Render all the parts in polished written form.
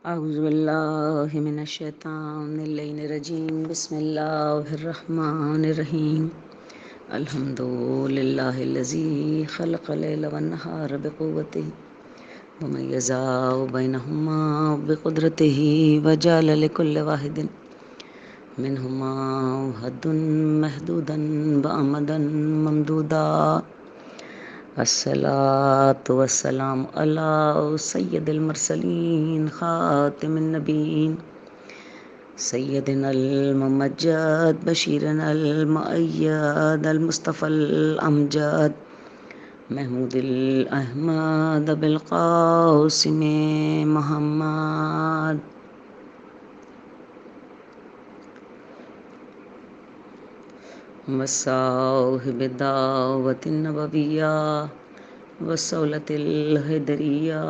اعوذ باللہ من الشیطان اللعین الرجیم بسم اللہ الرحمن الرحیم الحمد للہ الذی خلق اللیل والنہار بقوتہ ومیزا بینہما بقدرتہ وجعل لکل واحد منہما حد محدودا وامدا ممدودا الصلاة والسلام علی سید المرسلین خاتم النبیین سیدنا الممجد بشیرنا المؤید المصطفى الامجد محمود الاحمد بالقاسم محمد وصاحب الدعوة النبوية والصولة الهدرية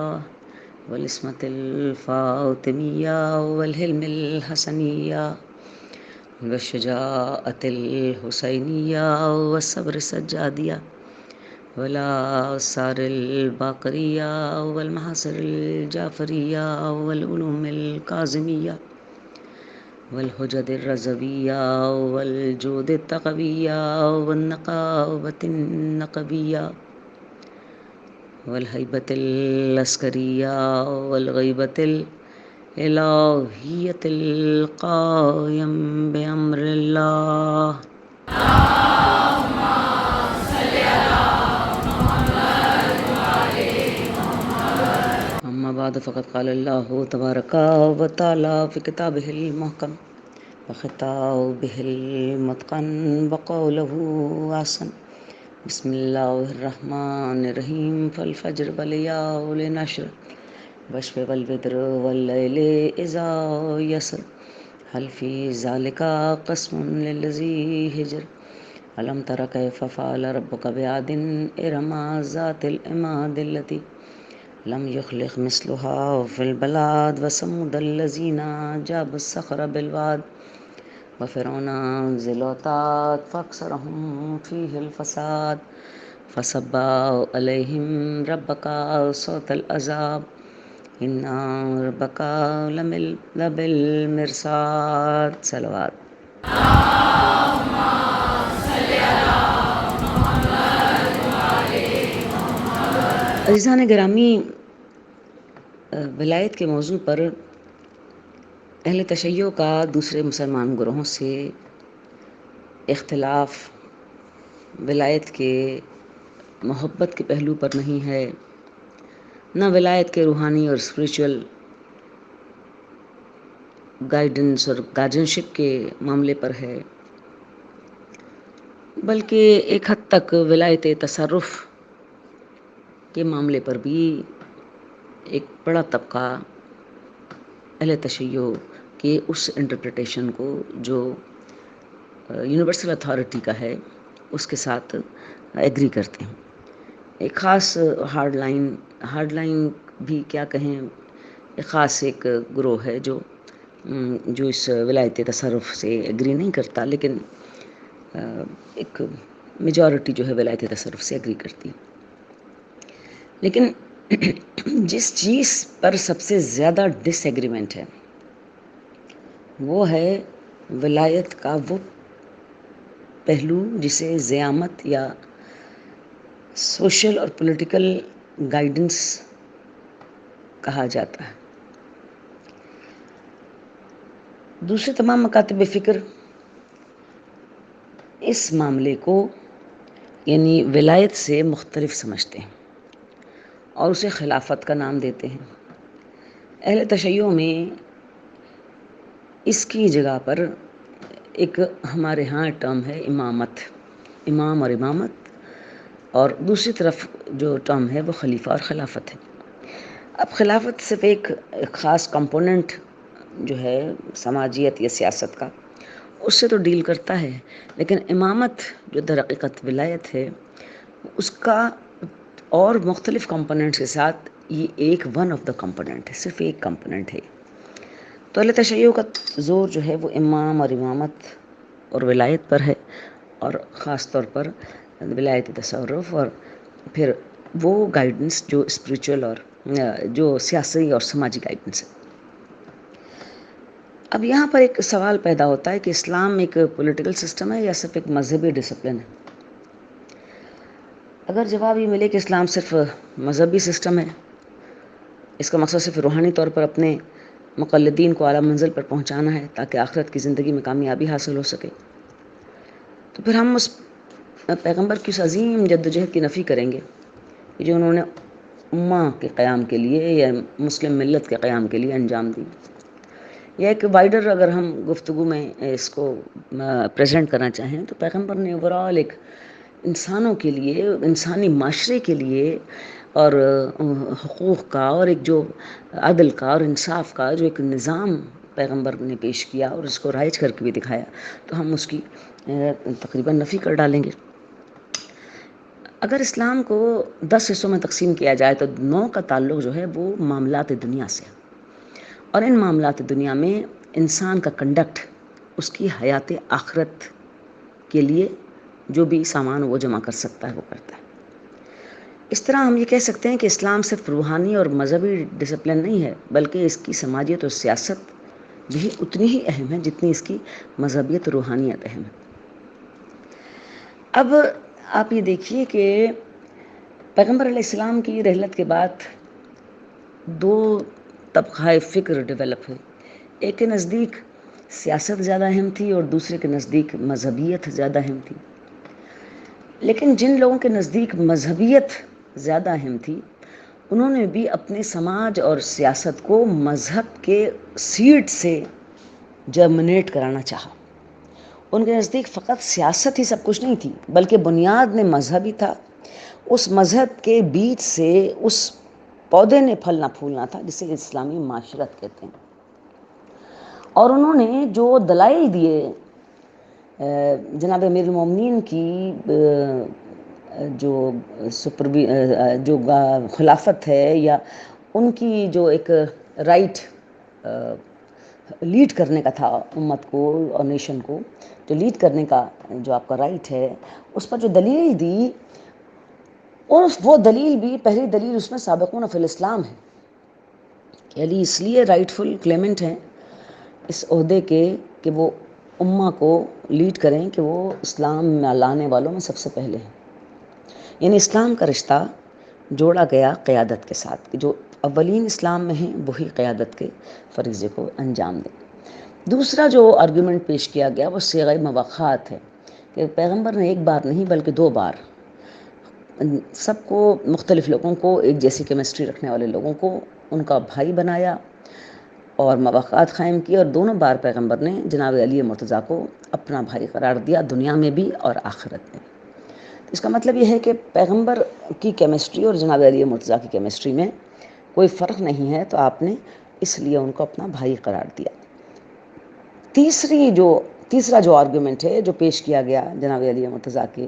والعصمة الفاطمية والحلم الحسنية والشجاعة الحسينية والصبر السجادية والآثار الباقرية والمحاصر الجعفرية والعلوم الكاظمية والحجج الرضوية والجود التقوية والنقاوة النقبية والهيبة العسكرية والغيبة الإلهية القائم بأمر الله. أما بعد فقد قال الله تبارك وتعالى في كتابه المحكم وخطابه المتقن وقوله أحسن بسم الله الرحمن الرحيم فالفجر وليال عشر والشفع والوتر والليل إذا يسر هل في ذلك قسم للذي هجر ألم تر كيف فعل ربك بعاد إرم ذات العماد التي لم يخلق مثلها في البلاد وثمود الذين جابوا الصخر بالواد وفرعون ذي الأوتاد فأكثرهم فيه الفساد فصب عليهم ربك صوت العذاب إن ربك لبالمرصاد. صلوات. عزیزان گرامی، ولایت کے موضوع پر اہل تشیع کا دوسرے مسلمان گروہوں سے اختلاف ولایت کے محبت کے پہلو پر نہیں ہے، نہ ولایت کے روحانی اور اسپریچول گائیڈنس اور گارجنشپ کے معاملے پر ہے، بلکہ ایک حد تک ولایت تصرف کے معاملے پر بھی ایک بڑا طبقہ اہل تشیع کے اس انٹرپریٹیشن کو جو یونیورسل اتھارٹی کا ہے اس کے ساتھ ایگری کرتے ہیں. ایک خاص ہارڈ لائن بھی کیا کہیں، ایک خاص ایک گروہ ہے جو اس ولایت تصرف سے ایگری نہیں کرتا، لیکن ایک میجورٹی جو ہے ولایت تصرف سے ایگری کرتی. لیکن جس چیز پر سب سے زیادہ ڈس ایگریمنٹ ہے وہ ہے ولایت کا وہ پہلو جسے زعامت یا سوشل اور پولیٹیکل گائیڈنس کہا جاتا ہے. دوسرے تمام مکاتب فکر اس معاملے کو یعنی ولایت سے مختلف سمجھتے ہیں اور اسے خلافت کا نام دیتے ہیں. اہل تشیع میں اس کی جگہ پر ایک ہمارے ہاں ٹرم ہے امامت، امام اور امامت، اور دوسری طرف جو ٹرم ہے وہ خلیفہ اور خلافت ہے. اب خلافت صرف ایک خاص کمپوننٹ جو ہے سماجیت یا سیاست کا، اس سے تو ڈیل کرتا ہے، لیکن امامت جو در حقیقت ولایت ہے اس کا اور مختلف کمپوننٹس کے ساتھ یہ ایک ون آف دا کمپوننٹ ہے، صرف ایک کمپوننٹ ہے۔ تو اہل تشیع کا زور جو ہے وہ امام اور امامت اور ولایت پر ہے، اور خاص طور پر ولایت تصرف، اور پھر وہ گائیڈنس جو اسپریچول اور جو سیاسی اور سماجی گائیڈنس ہے۔ اب یہاں پر ایک سوال پیدا ہوتا ہے کہ اسلام ایک پولیٹیکل سسٹم ہے یا صرف ایک مذہبی ڈسپلن ہے؟ اگر جواب یہ ملے کہ اسلام صرف مذہبی سسٹم ہے، اس کا مقصد صرف روحانی طور پر اپنے مقلدین کو اعلیٰ منزل پر پہنچانا ہے تاکہ آخرت کی زندگی میں کامیابی حاصل ہو سکے، تو پھر ہم اس پیغمبر کی اس عظیم جدوجہد کی نفی کریں گے جو انہوں نے امہ کے قیام کے لیے یا مسلم ملت کے قیام کے لیے انجام دی۔ یا ایک وائڈر اگر ہم گفتگو میں اس کو پریزنٹ کرنا چاہیں تو پیغمبر نے اوورال ایک انسانوں کے لیے، انسانی معاشرے کے لیے، اور حقوق کا اور ایک جو عدل کا اور انصاف کا جو ایک نظام پیغمبر نے پیش کیا اور اس کو رائج کر کے بھی دکھایا، تو ہم اس کی تقریباً نفی کر ڈالیں گے۔ اگر اسلام کو 10 حصوں میں تقسیم کیا جائے تو 9 کا تعلق جو ہے وہ معاملات دنیا سے، اور ان معاملات دنیا میں انسان کا کنڈکٹ اس کی حیات آخرت کے لیے جو بھی سامان وہ جمع کر سکتا ہے وہ کرتا ہے۔ اس طرح ہم یہ کہہ سکتے ہیں کہ اسلام صرف روحانی اور مذہبی ڈسپلن نہیں ہے، بلکہ اس کی سماجیت اور سیاست بھی اتنی ہی اہم ہے جتنی اس کی مذہبیت اور روحانیت اہم ہے۔ اب آپ یہ دیکھیے کہ پیغمبر علیہ السلام کی رحلت کے بعد 2 طبقہ فکر ڈیولپ ہوئے، ایک کے نزدیک سیاست زیادہ اہم تھی اور دوسرے کے نزدیک مذہبیت زیادہ اہم تھی۔ لیکن جن لوگوں کے نزدیک مذہبیت زیادہ اہم تھی، انہوں نے بھی اپنے سماج اور سیاست کو مذہب کے سیڈ سے جرمنیٹ کرانا چاہا۔ ان کے نزدیک فقط سیاست ہی سب کچھ نہیں تھی، بلکہ بنیاد میں مذہب ہی تھا۔ اس مذہب کے بیج سے اس پودے نے پھلنا پھولنا تھا جسے اسلامی معاشرت کہتے ہیں۔ اور انہوں نے جو دلائل دیے جناب امیر المومنین کی جو خلافت ہے یا ان کی جو ایک رائٹ لیڈ کرنے کا تھا امت کو اور نیشن کو، جو لیڈ کرنے کا جو آپ کا رائٹ ہے، اس پر جو دلیل دی، اور وہ دلیل بھی پہلی دلیل اس میں سابقون فی الاسلام ہے کہ علی اس لیے رائٹ فل کلیمنٹ ہیں اس عہدے کے کہ وہ امہ کو لیڈ کریں، کہ وہ اسلام میں لانے والوں میں سب سے پہلے ہیں۔ یعنی اسلام کا رشتہ جوڑا گیا قیادت کے ساتھ کہ جو اولین اسلام میں ہیں وہی قیادت کے فریضے کو انجام دیں۔ دوسرا جو آرگومنٹ پیش کیا گیا وہ صیغہ مواخات ہے کہ پیغمبر نے ایک بار نہیں بلکہ 2 بار سب کو، مختلف لوگوں کو، ایک جیسی کیمسٹری رکھنے والے لوگوں کو ان کا بھائی بنایا اور مواخات قائم کی، اور دونوں بار پیغمبر نے جناب علی مرتضیٰ کو اپنا بھائی قرار دیا، دنیا میں بھی اور آخرت میں۔ اس کا مطلب یہ ہے کہ پیغمبر کی کیمسٹری اور جناب علی مرتضیٰ کی کیمسٹری میں کوئی فرق نہیں ہے، تو آپ نے اس لیے ان کو اپنا بھائی قرار دیا۔ تیسرا جو آرگومنٹ ہے جو پیش کیا گیا جناب علی مرتضیٰ کے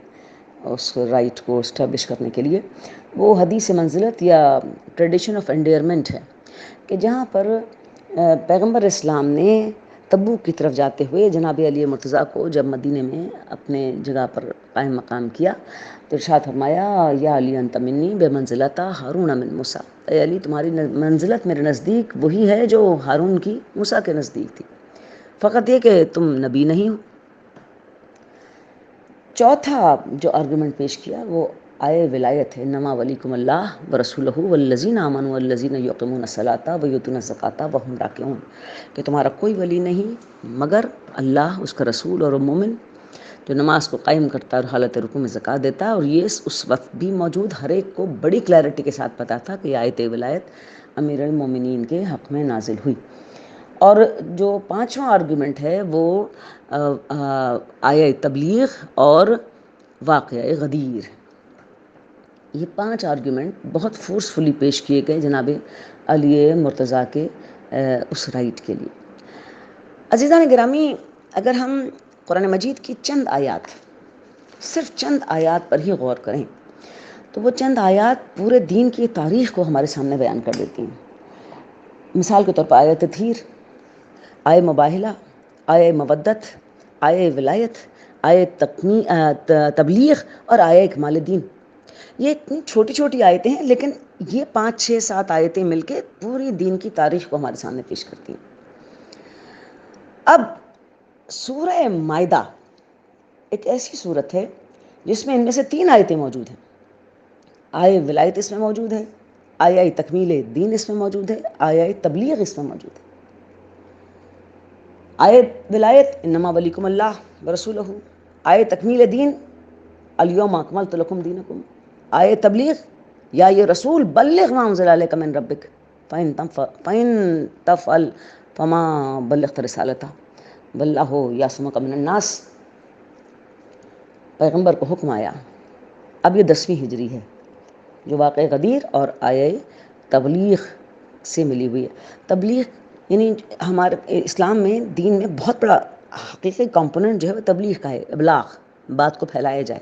اس رائٹ کو اسٹیبلش کرنے کے لیے، وہ حدیث منزلت یا ٹریڈیشن آف انڈیئرمنٹ ہے کہ جہاں پر پیغمبر اسلام نے تبوک کی طرف جاتے ہوئے جناب علی مرتضیٰ کو جب مدینے میں اپنے جگہ پر قائم مقام کیا تو ارشاد فرمایا یا علی انت منی بے منزلتا ہارون من موسیٰ، اے علی تمہاری منزلت میرے نزدیک وہی ہے جو ہارون کی موسیٰ کے نزدیک تھی، فقط یہ کہ تم نبی نہیں ہو۔ چوتھا جو آرگومنٹ پیش کیا وہ آئے ولایت ہے، انما ولیکم اللہ ورسولہ والذین آمنوا والذین یقیمون الصلاۃ ویؤتون الزکاۃ وہم راکعون، کہ تمہارا کوئی ولی نہیں مگر اللہ، اس کا رسول اور مومن جو نماز کو قائم کرتا ہے اور حالت رکوع میں زکوٰۃ دیتا ہے۔ اور یہ اس وقت بھی موجود ہر ایک کو بڑی کلیئرٹی کے ساتھ پتہ تھا کہ یہ آیت ولایت امیر المومنین کے حق میں نازل ہوئی۔ اور جو 5واں آرگومنٹ ہے وہ آیہ تبلیغ اور واقعہ غدیر۔ یہ 5 آرگومنٹ بہت فورسفلی پیش کیے گئے جناب علی مرتضیٰ کے اس رائٹ کے لیے۔ عزیزان گرامی، اگر ہم قرآن مجید کی چند آیات، صرف چند آیات پر ہی غور کریں تو وہ چند آیات پورے دین کی تاریخ کو ہمارے سامنے بیان کر دیتی ہیں۔ مثال کے طور پر آیت تطہیر، آیے مباہلہ، آیے مودت، آیے ولایت، آیے تبلیغ اور آیے اکمال دین۔ یہ اتنی چھوٹی چھوٹی آیتیں ہیں، لیکن یہ 5 6 7 آیتیں مل کے پوری دین کی تاریخ کو ہمارے سامنے پیش کرتی ہیں۔ اب سورہ مائدہ ایک ایسی صورت ہے جس میں ان میں سے 3 آیتیں موجود ہیں۔ آیے ولایت اس میں موجود ہے، آیہ تکمیل دین اس میں موجود ہے، آیہ تبلیغ اس میں موجود ہے۔ آیہ ولایت انما ولیکم اللہ ورسولہ، آیہ تکمیل دین الیوم اکملت لکم دینکم، آیہ تبلیغ یا یہ رسول بلغ ما انزل الیک من ربک فإن تفعل فما بلغت رسالتہ واللہ یعصمک من الناس۔ پیغمبر کو حکم آیا، اب یہ 10ویں ہجری ہے جو واقع غدیر اور آیہ تبلیغ سے ملی ہوئی ہے۔ تبلیغ یعنی ہمارے اسلام میں، دین میں بہت بڑا حقیقی کمپوننٹ جو ہے وہ تبلیغ کا ہے، ابلاغ، بات کو پھیلایا جائے۔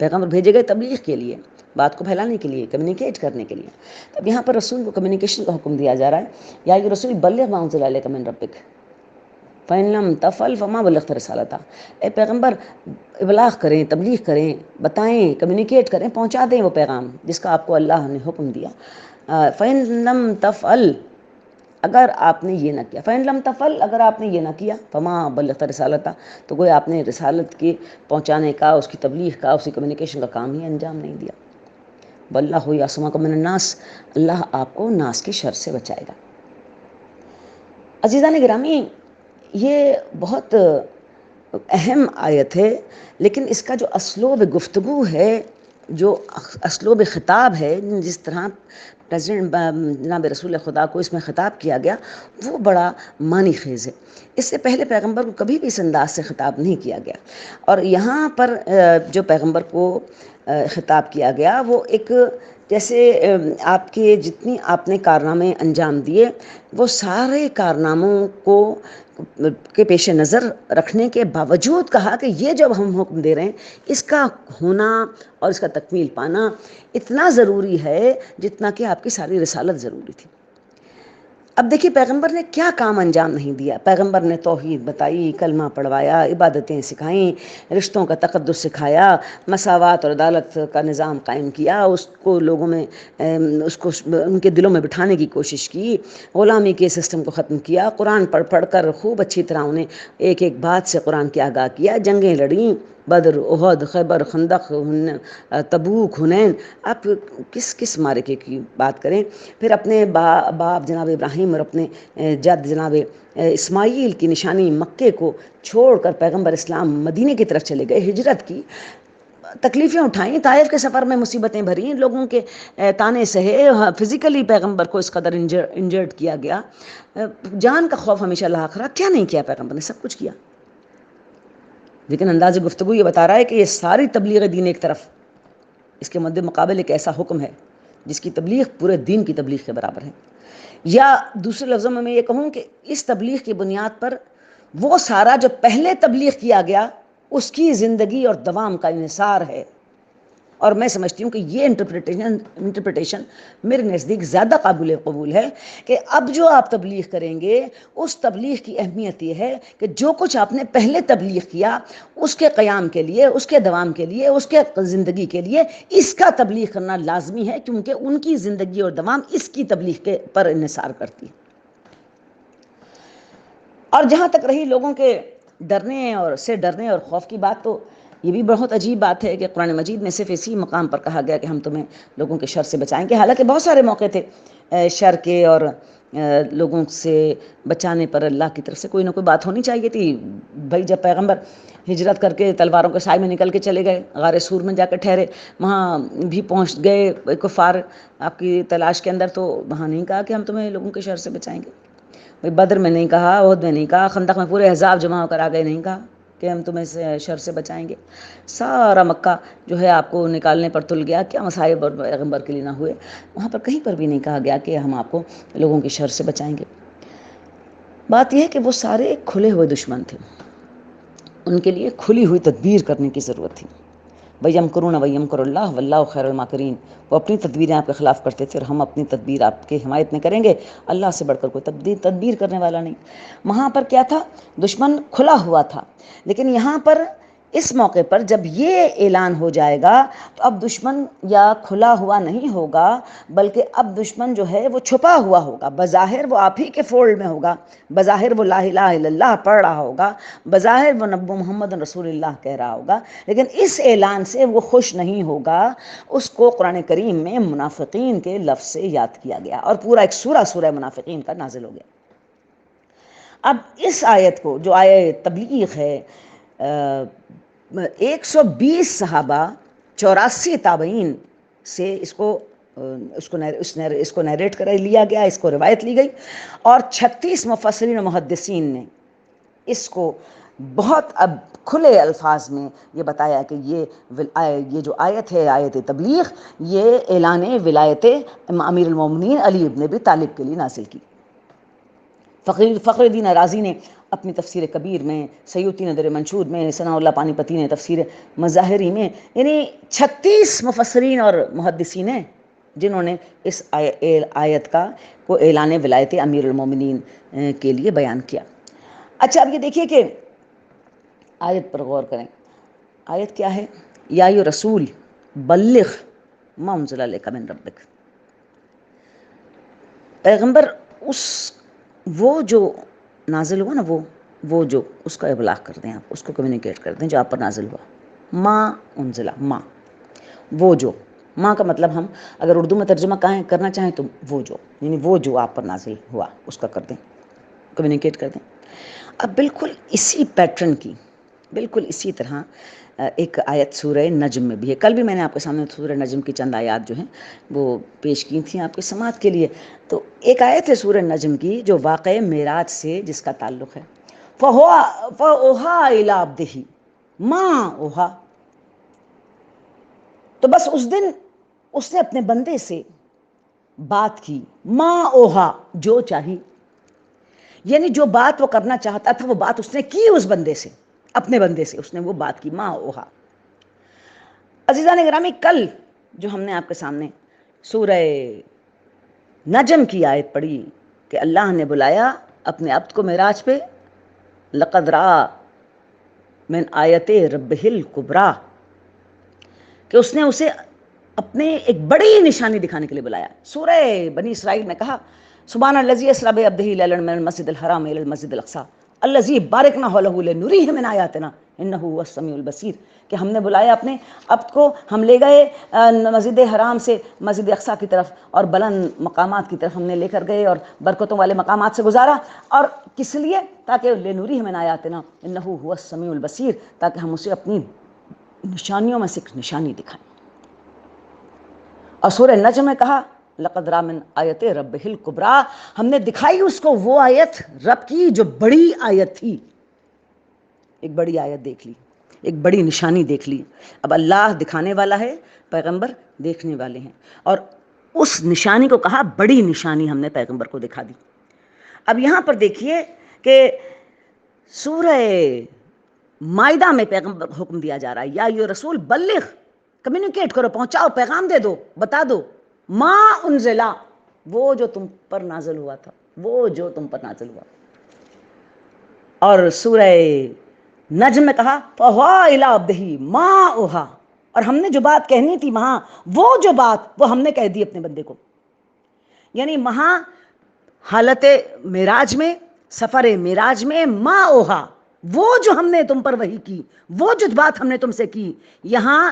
پیغمبر بھیجے گئے تبلیغ کے لیے، بات کو پھیلانے کے لیے، کمیونیکیٹ کرنے کے لیے۔ اب یہاں پر رسول کو کمیونیکیشن کا حکم دیا جا رہا ہے، یا یہ رسول بلغ ما انزل الیک من ربک فإن لم تفعل فما بلغت رسالتہ، اے پیغمبر ابلاغ کریں، تبلیغ کریں، بتائیں، کمیونیکیٹ کریں، پہنچا دیں وہ پیغام جس کا آپ کو اللہ نے حکم دیا۔ فإن لم تفعل، اگر آپ نے یہ نہ کیا، فإن لم تفعل، اگر آپ نے یہ نہ کیا، فما بلغت رسالتہ، تو گویا آپ نے رسالت کے پہنچانے کا، اس کی تبلیغ کا، اس کی کمیونیکیشن کا کام ہی انجام نہیں دیا۔ واللہ یعصمک من الناس، اللہ آپ کو ناس کی شر سے بچائے گا۔ عزیزان گرامی، یہ بہت اہم آیت ہے، لیکن اس کا جو اسلوب گفتگو ہے، جو اسلوب خطاب ہے، جس طرح پریزیڈنٹ جناب رسول خدا کو اس میں خطاب کیا گیا، وہ بڑا معنی خیز ہے۔ اس سے پہلے پیغمبر کو کبھی بھی اس انداز سے خطاب نہیں کیا گیا، اور یہاں پر جو پیغمبر کو خطاب کیا گیا وہ ایک جیسے آپ کے جتنی آپ نے کارنامے انجام دیے، وہ سارے کارناموں کو کے پیش نظر رکھنے کے باوجود کہا کہ یہ جو ہم حکم دے رہے ہیں، اس کا ہونا اور اس کا تکمیل پانا اتنا ضروری ہے جتنا کہ آپ کی ساری رسالت ضروری تھی۔ اب دیکھیے پیغمبر نے کیا کام انجام نہیں دیا۔ پیغمبر نے توحید بتائی، کلمہ پڑھوایا، عبادتیں سکھائیں، رشتوں کا تقدس سکھایا، مساوات اور عدالت کا نظام قائم کیا، اس کو لوگوں میں اس کو ان کے دلوں میں بٹھانے کی کوشش کی، غلامی کے سسٹم کو ختم کیا، قرآن پڑھ پڑھ کر خوب اچھی طرح انہیں ایک ایک بات سے قرآن کی آگاہ کیا، جنگیں لڑیں، بدر، احد، خیبر، خندق، تبوک، حنین۔ آپ کس معرکے کی بات کریں؟ پھر اپنے باپ جناب ابراہیم اور اپنے جد جناب اسماعیل کی نشانی مکے کو چھوڑ کر پیغمبر اسلام مدینے کی طرف چلے گئے، ہجرت کی، تکلیفیں اٹھائیں، طائف کے سفر میں مصیبتیں بھریں، لوگوں کے تانے سہے، فزیکلی پیغمبر کو اس قدر انجرڈ کیا گیا، جان کا خوف ہمیشہ لاحق رہا۔ کیا نہیں کیا پیغمبر نے؟ سب کچھ کیا۔ لیکن انداز گفتگو یہ بتا رہا ہے کہ یہ ساری تبلیغ دین ایک طرف، اس کے مد مقابل ایک ایسا حکم ہے جس کی تبلیغ پورے دین کی تبلیغ کے برابر ہے۔ یا دوسرے لفظوں میں یہ کہوں کہ اس تبلیغ کی بنیاد پر وہ سارا جو پہلے تبلیغ کیا گیا اس کی زندگی اور دوام کا انحصار ہے۔ اور میں سمجھتی ہوں کہ یہ انٹرپریٹیشن میرے نزدیک زیادہ قابل قبول ہے کہ اب جو آپ تبلیغ کریں گے اس تبلیغ کی اہمیت یہ ہے کہ جو کچھ آپ نے پہلے تبلیغ کیا اس کے قیام کے لیے، اس کے دوام کے لیے، اس کے زندگی کے لیے اس کا تبلیغ کرنا لازمی ہے، کیونکہ ان کی زندگی اور دوام اس کی تبلیغ کے پر انحصار کرتی ہے۔ اور جہاں تک رہی لوگوں کے ڈرنے اور خوف کی بات، تو یہ بھی بہت عجیب بات ہے کہ قرآن مجید میں صرف اسی مقام پر کہا گیا کہ ہم تمہیں لوگوں کے شر سے بچائیں گے، حالانکہ بہت سارے موقع تھے شر کے اور لوگوں سے بچانے پر اللہ کی طرف سے کوئی نہ کوئی بات ہونی چاہیے تھی۔ بھائی جب پیغمبر ہجرت کر کے تلواروں کے سائے میں نکل کے چلے گئے، غار سور میں جا کے ٹھہرے، وہاں بھی پہنچ گئے کفار آپ کی تلاش کے اندر، تو وہاں نہیں کہا کہ ہم تمہیں لوگوں کے شر سے بچائیں گے۔ بدر میں نہیں کہا، احد میں نہیں کہا، خندق میں پورے احزاب جمع ہو کر آ گئے، نہیں کہا کہ ہم تمہیں شر سے بچائیں گے۔ سارا مکہ جو ہے آپ کو نکالنے پر تل گیا، کیا مصائب پیغمبر کے لیے نہ ہوئے، وہاں پر کہیں پر بھی نہیں کہا گیا کہ ہم آپ کو لوگوں کی شر سے بچائیں گے۔ بات یہ ہے کہ وہ سارے کھلے ہوئے دشمن تھے، ان کے لیے کھلی ہوئی تدبیر کرنے کی ضرورت تھی۔ وَيَمْكُرُونَ وَيَمْكُرُ اللَّهُ وَاللَّهُ خَيْرُ الْمَاكِرِينَ، وہ اپنی تدبیریں آپ کے خلاف کرتے تھے اور ہم اپنی تدبیر آپ کے حمایت میں کریں گے، اللہ سے بڑھ کر کوئی تدبیر کرنے والا نہیں۔ وہاں پر کیا تھا؟ دشمن کھلا ہوا تھا، لیکن یہاں پر اس موقع پر جب یہ اعلان ہو جائے گا تو اب دشمن یا کھلا ہوا نہیں ہوگا، بلکہ اب دشمن جو ہے وہ چھپا ہوا ہوگا۔ بظاہر وہ آپ ہی کے فولڈ میں ہوگا، بظاہر وہ لا الہ الا اللہ پڑھ رہا ہوگا، بظاہر وہ نبی محمد رسول اللہ کہہ رہا ہوگا، لیکن اس اعلان سے وہ خوش نہیں ہوگا۔ اس کو قرآن کریم میں منافقین کے لفظ سے یاد کیا گیا اور پورا ایک سورہ منافقین کا نازل ہو گیا۔ اب اس آیت کو جو آیت تبلیغ ہے، 120 صحابہ، 84 تابعین سے اس کو نیریٹ کر لیا گیا، اس کو روایت لی گئی، اور 36 مفسرین و محدثین نے اس کو بہت اب کھلے الفاظ میں یہ بتایا کہ یہ جو آیت ہے، آیت تبلیغ، یہ اعلان ولایت امیر المومنین علی ابن ابی طالب کے لیے نازل کی۔ فخر الدین رازی نے اپنی تفسیر کبیر میں، سیوطی نے در منشود میں، ثناء اللہ پانی پتی نے تفسیر مظاہری میں، یعنی 36 مفسرین اور محدثین ہیں جنہوں نے اس آیت کو اعلان ولایت امیر المومنین کے لیے بیان کیا۔ اچھا، اب یہ دیکھیے کہ آیت پر غور کریں۔ آیت کیا ہے؟ یا ایھا رسول بلغ ما انزل الیک من ربک۔ پیغمبر وہ جو نازل ہوا نا، وہ جو اس کا ابلاغ کر دیں، آپ اس کو کمیونیکیٹ کر دیں جو آپ پر نازل ہوا۔ ما انزلہ، ما، وہ جو، ما کا مطلب ہم اگر اردو میں ترجمہ کرنا چاہیں تو وہ جو، یعنی وہ جو آپ پر نازل ہوا اس کا کر دیں، کمیونیکیٹ کر دیں۔ اب بالکل اسی پیٹرن کی، بالکل اسی طرح ایک آیت سورہ نجم میں بھی ہے۔ کل بھی میں نے آپ کے سامنے سورہ نجم کی چند آیات جو ہیں وہ پیش کی تھیں آپ کے سماعت کے لیے۔ تو ایک آیت ہے سورہ نجم کی جو واقع معراج سے جس کا تعلق ہے، فَأَوْحَىٰ إِلَىٰ عَبْدِهِ مَا أَوْحَىٰ۔ تو بس اس دن اس نے اپنے بندے سے بات کی، ما اوہا، جو چاہی، یعنی جو بات وہ کرنا چاہتا تھا وہ بات اس نے کی، اس بندے سے، اپنے بندے سے اس نے وہ بات کی، ما اوہا۔ عزیزان گرامی، کل جو ہم نے آپ کے سامنے سورہ نجم کی آیت پڑھی کہ اللہ نے بلایا اپنے عبد کو معراج پہ، لقد رأى من آیت ربہ الکبریٰ، کہ اس نے اسے اپنے ایک بڑی نشانی دکھانے کے لیے بلایا۔ سورہ بنی اسرائیل میں کہا سبحان الذی اسری بعبدہ لیلا من المسجد الحرام الی المسجد الاقصی الذی بارکنا حولہ لنریہ من آیاتنا انہ هو السمیع البصیر، کہ ہم نے بلایا اپنے عبد کو، ہم لے گئے مسجد حرام سے مسجد اقصی کی طرف اور بلند مقامات کی طرف ہم نے لے کر گئے اور برکتوں والے مقامات سے گزارا، اور کس لیے؟ تاکہ لنریہ من آیاتنا انہ هو السمیع البصیر، تاکہ ہم اسے اپنی نشانیوں میں سے ایک نشانی دکھائیں۔ اور سورہ نجم میں کہا لقد رأى من آیت ربہ الکبریٰ، ہم نے دکھائی اس کو وہ آیت رب کی جو بڑی آیت تھی، ایک بڑی آیت دیکھ لی، ایک بڑی نشانی دیکھ لی۔ اب اللہ دکھانے والا ہے، پیغمبر دیکھنے والے ہیں، اور اس نشانی کو کہا بڑی نشانی ہم نے پیغمبر کو دکھا دی۔ اب یہاں پر دیکھیے کہ سورہ مائدہ میں پیغمبر کو حکم دیا جا رہا ہے، یا ایھا رسول بلغ، کمیونیکیٹ کرو، پہنچاؤ، پیغام دے دو، بتا دو، ما انزلہ، وہ جو تم پر نازل ہوا تھا، وہ جو تم پر نازل ہوا۔ اور سورہ نجم میں کہا فَأَوْحَىٰ إِلَىٰ عَبْدِهِ مَا أَوْحَىٰ، اور ہم نے جو بات کہنی تھی وہاں، وہ جو بات وہ ہم نے کہہ دی اپنے بندے کو۔ یعنی وہاں حالت معراج میں، سفر معراج میں، ما اوہا، وہ جو ہم نے تم پر وحی کی، وہ جو بات ہم نے تم سے کی، یہاں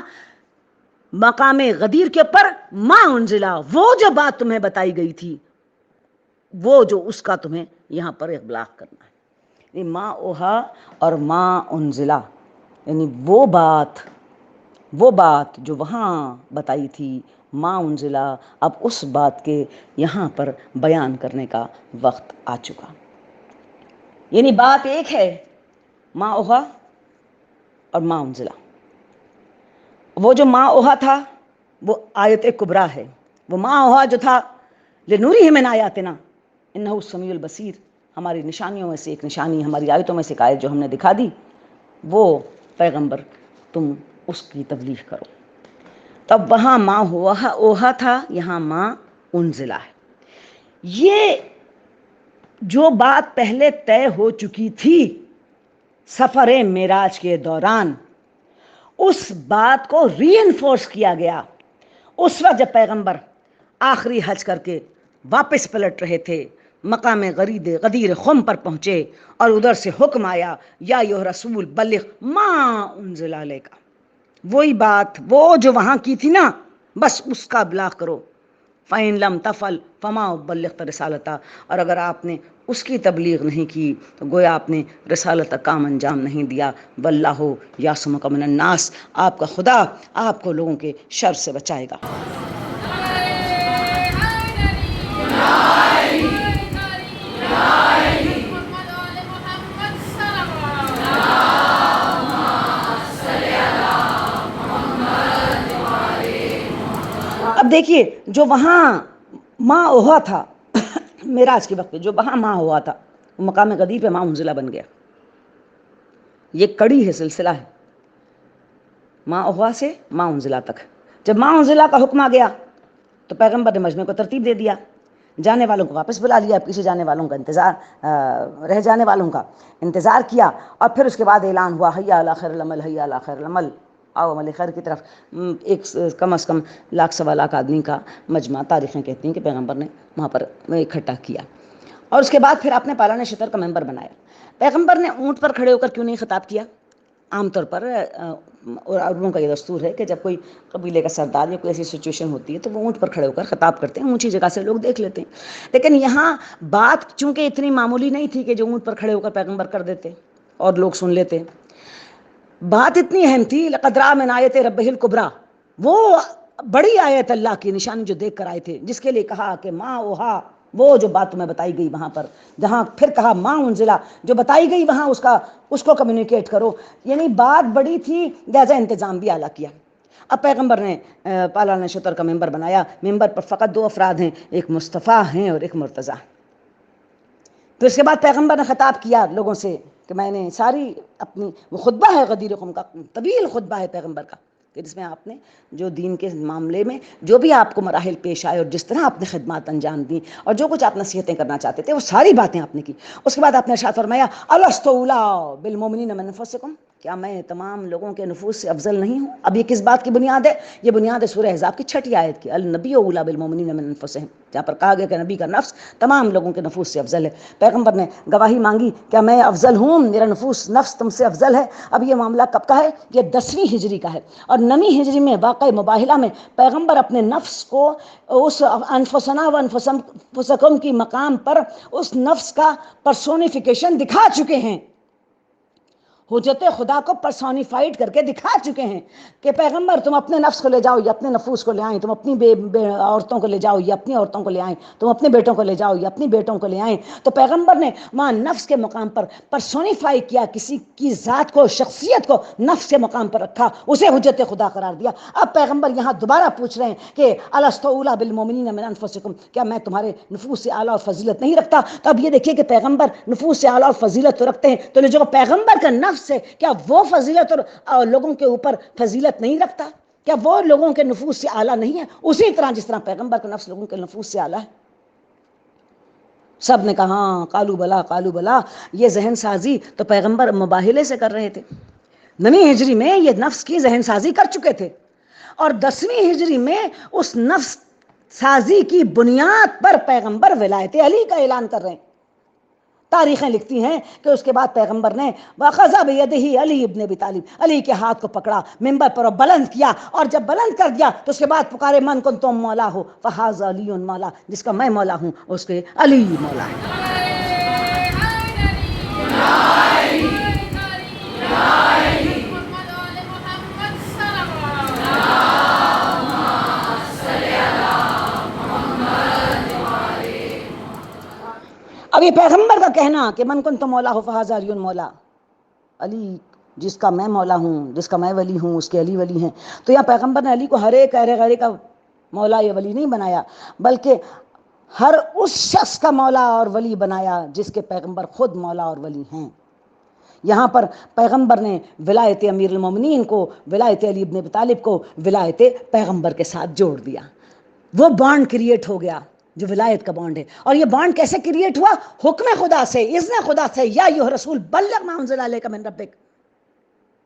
مقام غدیر کے اوپر ما انزلہ، وہ جو بات تمہیں بتائی گئی تھی، وہ جو اس کا تمہیں یہاں پر ابلاغ کرنا ہے۔ یعنی ما اوہا اور ما انزلہ، یعنی وہ بات جو وہاں بتائی تھی، ما انزلہ، اب اس بات کے یہاں پر بیان کرنے کا وقت آ چکا۔ یعنی بات ایک ہے، ما اوہا اور ما انزلہ۔ وہ جو ما اوہا تھا وہ آیت کبریٰ ہے، وہ ما اوہا جو تھا لنریہ من آیاتنا انہ السمیع البصیر، ہماری نشانیوں میں سے ایک نشانی، ہماری آیتوں میں سے ایک آیت جو ہم نے دکھا دی، وہ پیغمبر تم اس کی تبلیغ کرو. تب وہاں ماں اوہا تھا، یہاں ماں انزلہ ہے. یہ جو بات پہلے طے ہو چکی تھی سفر معراج کے دوران، اس بات کو ری انفورس کیا گیا اس وقت جب پیغمبر آخری حج کر کے واپس پلٹ رہے تھے، مقام غدیر خم پر پہنچے اور ادھر سے حکم آیا یا ایھا رسول بلغ ما انزل الیک. وہی بات وہ جو وہاں کی تھی نا، بس اس کا ابلاغ کرو. فَإِن لَمْ تَفْعَلْ فَمَا بَلَّغْتَ رِسَالَتَهْ. اور اگر آپ نے اس کی تبلیغ نہیں کی تو گویا آپ نے رسالت کا کام انجام نہیں دیا. وَاللَّهُ يَعْصِمُكَ مِنَ النَّاسِ. آپ کا خدا آپ کو لوگوں کے شر سے بچائے گا. اب دیکھیے، جو وہاں ماں ہوا تھا معراج کے وقت، جو وہاں ماں ہوا تھا وہ مقام غدیر پہ ماں منزلہ بن گیا. یہ کڑی ہے، سلسلہ ہے، ماں ہوا سے ماں منزلہ تک. جب ماں منزلہ کا حکم آ گیا تو پیغمبر نے مجمع کو ترتیب دے دیا، جانے والوں کو واپس بلا لیا، پیچھے جانے والوں کا انتظار، رہ جانے والوں کا انتظار کیا. اور پھر اس کے بعد اعلان ہوا حی علی خیر العمل، حی علی خیر العمل، آؤ عمل خیر کی طرف. ایک کم از کم 1,00,000-1.25 آدمی کا مجمع تاریخیں کہتی ہیں کہ پیغمبر نے وہاں پر اکٹھا کیا. اور اس کے بعد پھر آپ نے پالان شتر کا ممبر بنایا. پیغمبر نے اونٹ پر کھڑے ہو کر کیوں نہیں خطاب کیا؟ عام طور پر عربوں کا یہ دستور ہے کہ جب کوئی قبیلے کا سردار یا کوئی ایسی سچویشن ہوتی ہے تو وہ اونٹ پر کھڑے ہو کر خطاب کرتے ہیں، اونچی جگہ سے لوگ دیکھ لیتے ہیں. لیکن یہاں بات چونکہ اتنی معمولی نہیں تھی کہ جو اونٹ پر کھڑے ہو کر پیغمبر کر دیتے اور لوگ سن لیتے. بات اتنی اہم تھی، لقد رأى من آیت ربہ الکبریٰ، وہ بڑی آیت اللہ کی نشانی جو دیکھ کر آئے تھے، جس کے لیے کہا کہ ماں اوہا، وہ جو بات تمہیں بتائی گئی وہاں پر، جہاں پھر کہا ماں انزلہ، جو بتائی گئی وہاں اس کو کمیونیکیٹ کرو. یعنی بات بڑی تھی، لہذا انتظام بھی اعلیٰ کیا. اب پیغمبر نے پالان شتر کا ممبر بنایا. ممبر پر فقط 2 افراد ہیں، ایک مصطفیٰ ہیں اور ایک مرتضیٰ. تو اس کے بعد پیغمبر نے خطاب کیا لوگوں سے کہ میں نے ساری اپنی، وہ خطبہ ہے غدیر خم کا، طویل خطبہ ہے پیغمبر کا، کہ جس میں آپ نے جو دین کے معاملے میں جو بھی آپ کو مراحل پیش آئے اور جس طرح آپ نے خدمات انجام دیں اور جو کچھ آپ نصیحتیں کرنا چاہتے تھے وہ ساری باتیں آپ نے کی. اس کے بعد آپ نے ارشاد فرمایا الست اولی بالمؤمنین من انفسکم، کیا میں تمام لوگوں کے نفوس سے افضل نہیں ہوں؟ اب یہ کس بات کی بنیاد ہے؟ یہ بنیاد ہے سورہ احزاب کی 6 آیت کی، النبی اولی بالمؤمنین من انفسہم، جہاں پر کہا گیا کہ نبی کا نفس تمام لوگوں کے نفوس سے افضل ہے. پیغمبر نے گواہی مانگی کیا میں افضل ہوں، میرا نفس تم سے افضل ہے. اب یہ معاملہ کب کا ہے؟ یہ 10ویں ہجری کا ہے. اور 9ویں ہجری میں واقع مباہلہ میں پیغمبر اپنے نفس کو اس انفسنا و انفسکم کی مقام پر اس نفس کا پرسونیفیکیشن دکھا چکے ہیں، حجت خدا کو پرسونیفائڈ کر کے دکھا چکے ہیں کہ پیغمبر تم اپنے نفس کو لے جاؤ یا اپنے نفوس کو لے آئیں، تم اپنی عورتوں کو لے جاؤ یا اپنی عورتوں کو لے آئیں، تم اپنے بیٹوں کو لے جاؤ یا اپنی بیٹوں کو لے آئیں. تو پیغمبر نے وہاں نفس کے مقام پر پرسونیفائی کیا، کسی کی ذات کو، شخصیت کو نفس کے مقام پر رکھا، اسے حجت خدا قرار دیا. اب پیغمبر یہاں دوبارہ پوچھ رہے ہیں کہ الست اولی بالمؤمنین من انفسکم، کیا میں تمہارے نفوس سے اعلیٰ اور فضیلت نہیں رکھتا؟ تو اب یہ دیکھیے کہ پیغمبر نفوس سے اعلیٰ اور فضیلت تو رکھتے ہیں، تو جو پیغمبر کا نفس ہے کیا وہ فضیلت اور لوگوں کے اوپر فضیلت نہیں رکھتا؟ کیا وہ لوگوں کے نفوس سے اعلیٰ نہیں ہے؟ اسی طرح جس طرح پیغمبر کا نفس لوگوں کے نفوس سے اعلیٰ ہے. سب نے کہا ہاں، قالو بلا قالو بلا. یہ ذہن سازی تو پیغمبر مباہلے سے کر رہے تھے. 9ویں ہجری میں یہ نفس کی ذہن سازی کر چکے تھے اور 10ویں ہجری میں اس نفس سازی کی بنیاد پر پیغمبر ولایت علی کا اعلان کر رہے ہیں. تاریخیں لکھتی ہیں کہ اس کے بعد پیغمبر نے وَخَذَ بِيَدِهِ علی ابن ابی طالب، علی کے ہاتھ کو پکڑا، ممبر پر بلند کیا، اور جب بلند کر دیا تو اس کے بعد پکارے من کنتم مولا ہو فہذا علی مولا، جس کا میں مولا ہوں اس کے علی مولا ہے. اب یہ پیغمبر کا کہنا کہ من کنت مولا ہو فہذا علی مولا، علی جس کا میں مولا ہوں، جس کا میں ولی ہوں، اس کے علی ولی ہیں. تو یہاں پیغمبر نے علی کو ہر ایک غیر کا مولا یا ولی نہیں بنایا، بلکہ ہر اس شخص کا مولا اور ولی بنایا جس کے پیغمبر خود مولا اور ولی ہیں. یہاں پر پیغمبر نے ولایت امیر المومنین کو، ولایت علی ابن ابی طالب کو ولایت پیغمبر کے ساتھ جوڑ دیا. وہ بانڈ کریٹ ہو گیا جو ولایت کا بانڈ ہے. اور یہ بانڈ کیسے کریٹ ہوا؟ حکم خدا سے، اذن خدا سے. یا ایھا رسول بلغ ما انزل الیک من ربک،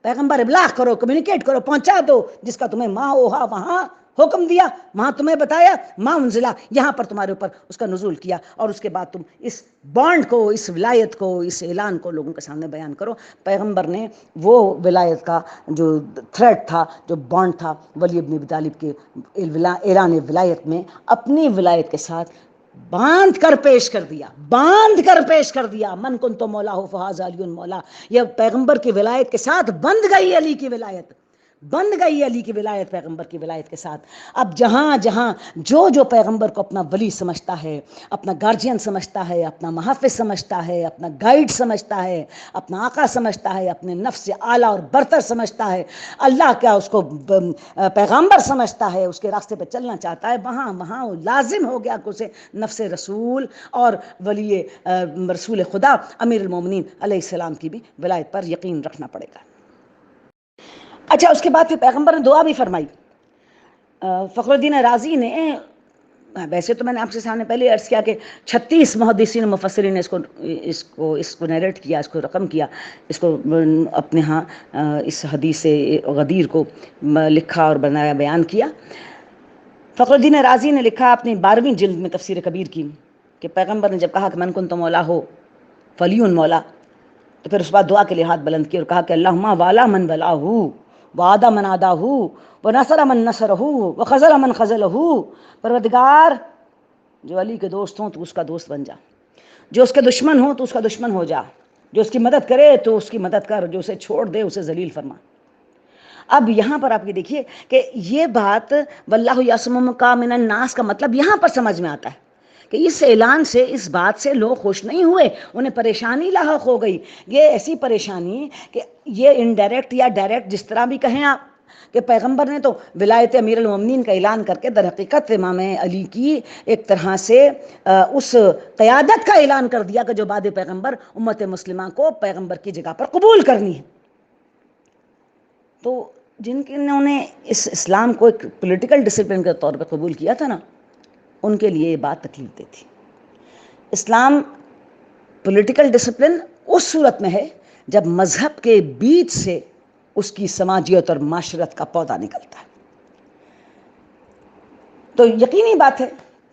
پیغمبر ابلاغ کرو، کمیونیکیٹ کرو، پہنچا دو جس کا تمہیں ماں اوہا وہاں حکم دیا، وہاں تمہیں بتایا، ماں انزلہ یہاں پر تمہارے اوپر اس کا نزول کیا. اور اس کے بعد تم اس بانڈ کو، اس ولایت کو، اس اعلان کو لوگوں کے سامنے بیان کرو. پیغمبر نے وہ ولایت کا جو تھریڈ تھا، جو بانڈ تھا ولی ابن ابی طالب کے اعلان ولایت میں، اپنی ولایت کے ساتھ باندھ کر پیش کر دیا، باندھ کر پیش کر دیا. من کنت مولا فہذا علی مولا. یہ پیغمبر کی ولایت کے ساتھ بند گئی علی کی ولایت، بند گئی علی کی ولایت پیغمبر کی ولایت کے ساتھ. اب جہاں جہاں جو پیغمبر کو اپنا ولی سمجھتا ہے، اپنا گارجین سمجھتا ہے، اپنا محافظ سمجھتا ہے، اپنا گائیڈ سمجھتا ہے، اپنا آقا سمجھتا ہے، اپنے نفس سے اعلیٰ اور برتر سمجھتا ہے، اللہ کیا اس کو پیغمبر سمجھتا ہے، اس کے راستے پہ چلنا چاہتا ہے، وہاں وہاں لازم ہو گیا کہ اسے نفس رسول اور ولی رسول خدا امیر المومنین علیہ السلام کی بھی ولایت پر یقین رکھنا پڑے گا. اچھا، اس کے بعد پھر پیغمبر نے دعا بھی فرمائی. فخر الدین رازی نے، ویسے تو میں نے آپ سے سامنے پہلے عرض کیا کہ 36 محدثین مفسرین نے اس کو نیریٹ کیا، اس کو رقم کیا، اس کو اپنے ہاں اس حدیث غدیر کو لکھا اور بنایا، بیان کیا. فخر الدین رازی نے لکھا اپنی 12ویں جلد میں تفسیر کبیر کی کہ پیغمبر نے جب کہا کہ من کنت مولا ہو فلی مولا، تو پھر اس بعد دعا کے لیے ہاتھ بلند کیے اور کہا کہ اللہم والا من ولاہ وعادہ من عاداہ ونصر من نصرہ وخذل من خذلہ. پروردگار، جو علی کے دوست ہوں تو اس کا دوست بن جا، جو اس کے دشمن ہوں تو اس کا دشمن ہو جا، جو اس کی مدد کرے تو اس کی مدد کر، جو اسے چھوڑ دے اسے ذلیل فرما. اب یہاں پر آپ یہ دیکھیے کہ یہ بات واللہ یعصمک من الناس کا مطلب یہاں پر سمجھ میں آتا ہے کہ اس اعلان سے، اس بات سے لوگ خوش نہیں ہوئے، انہیں پریشانی لاحق ہو گئی. یہ ایسی پریشانی کہ یہ انڈائریکٹ یا ڈائریکٹ جس طرح بھی کہیں آپ، کہ پیغمبر نے تو ولایت امیر المومنین کا اعلان کر کے در حقیقت امام علی کی ایک طرح سے اس قیادت کا اعلان کر دیا کہ جو بعد پیغمبر امت مسلمہ کو پیغمبر کی جگہ پر قبول کرنی ہے. تو جنہوں نے اس اسلام کو ایک پولیٹیکل ڈسپلن کے طور پہ قبول کیا تھا نا، ان کے لیے یہ بات تکلیف دہ تھی. اسلام پولیٹیکل ڈسپلن اس صورت میں ہے جب مذہب کے بیچ سے اس کی سماجیت اور معاشرت کا پودا نکلتا ہے. تو یقینی بات ہے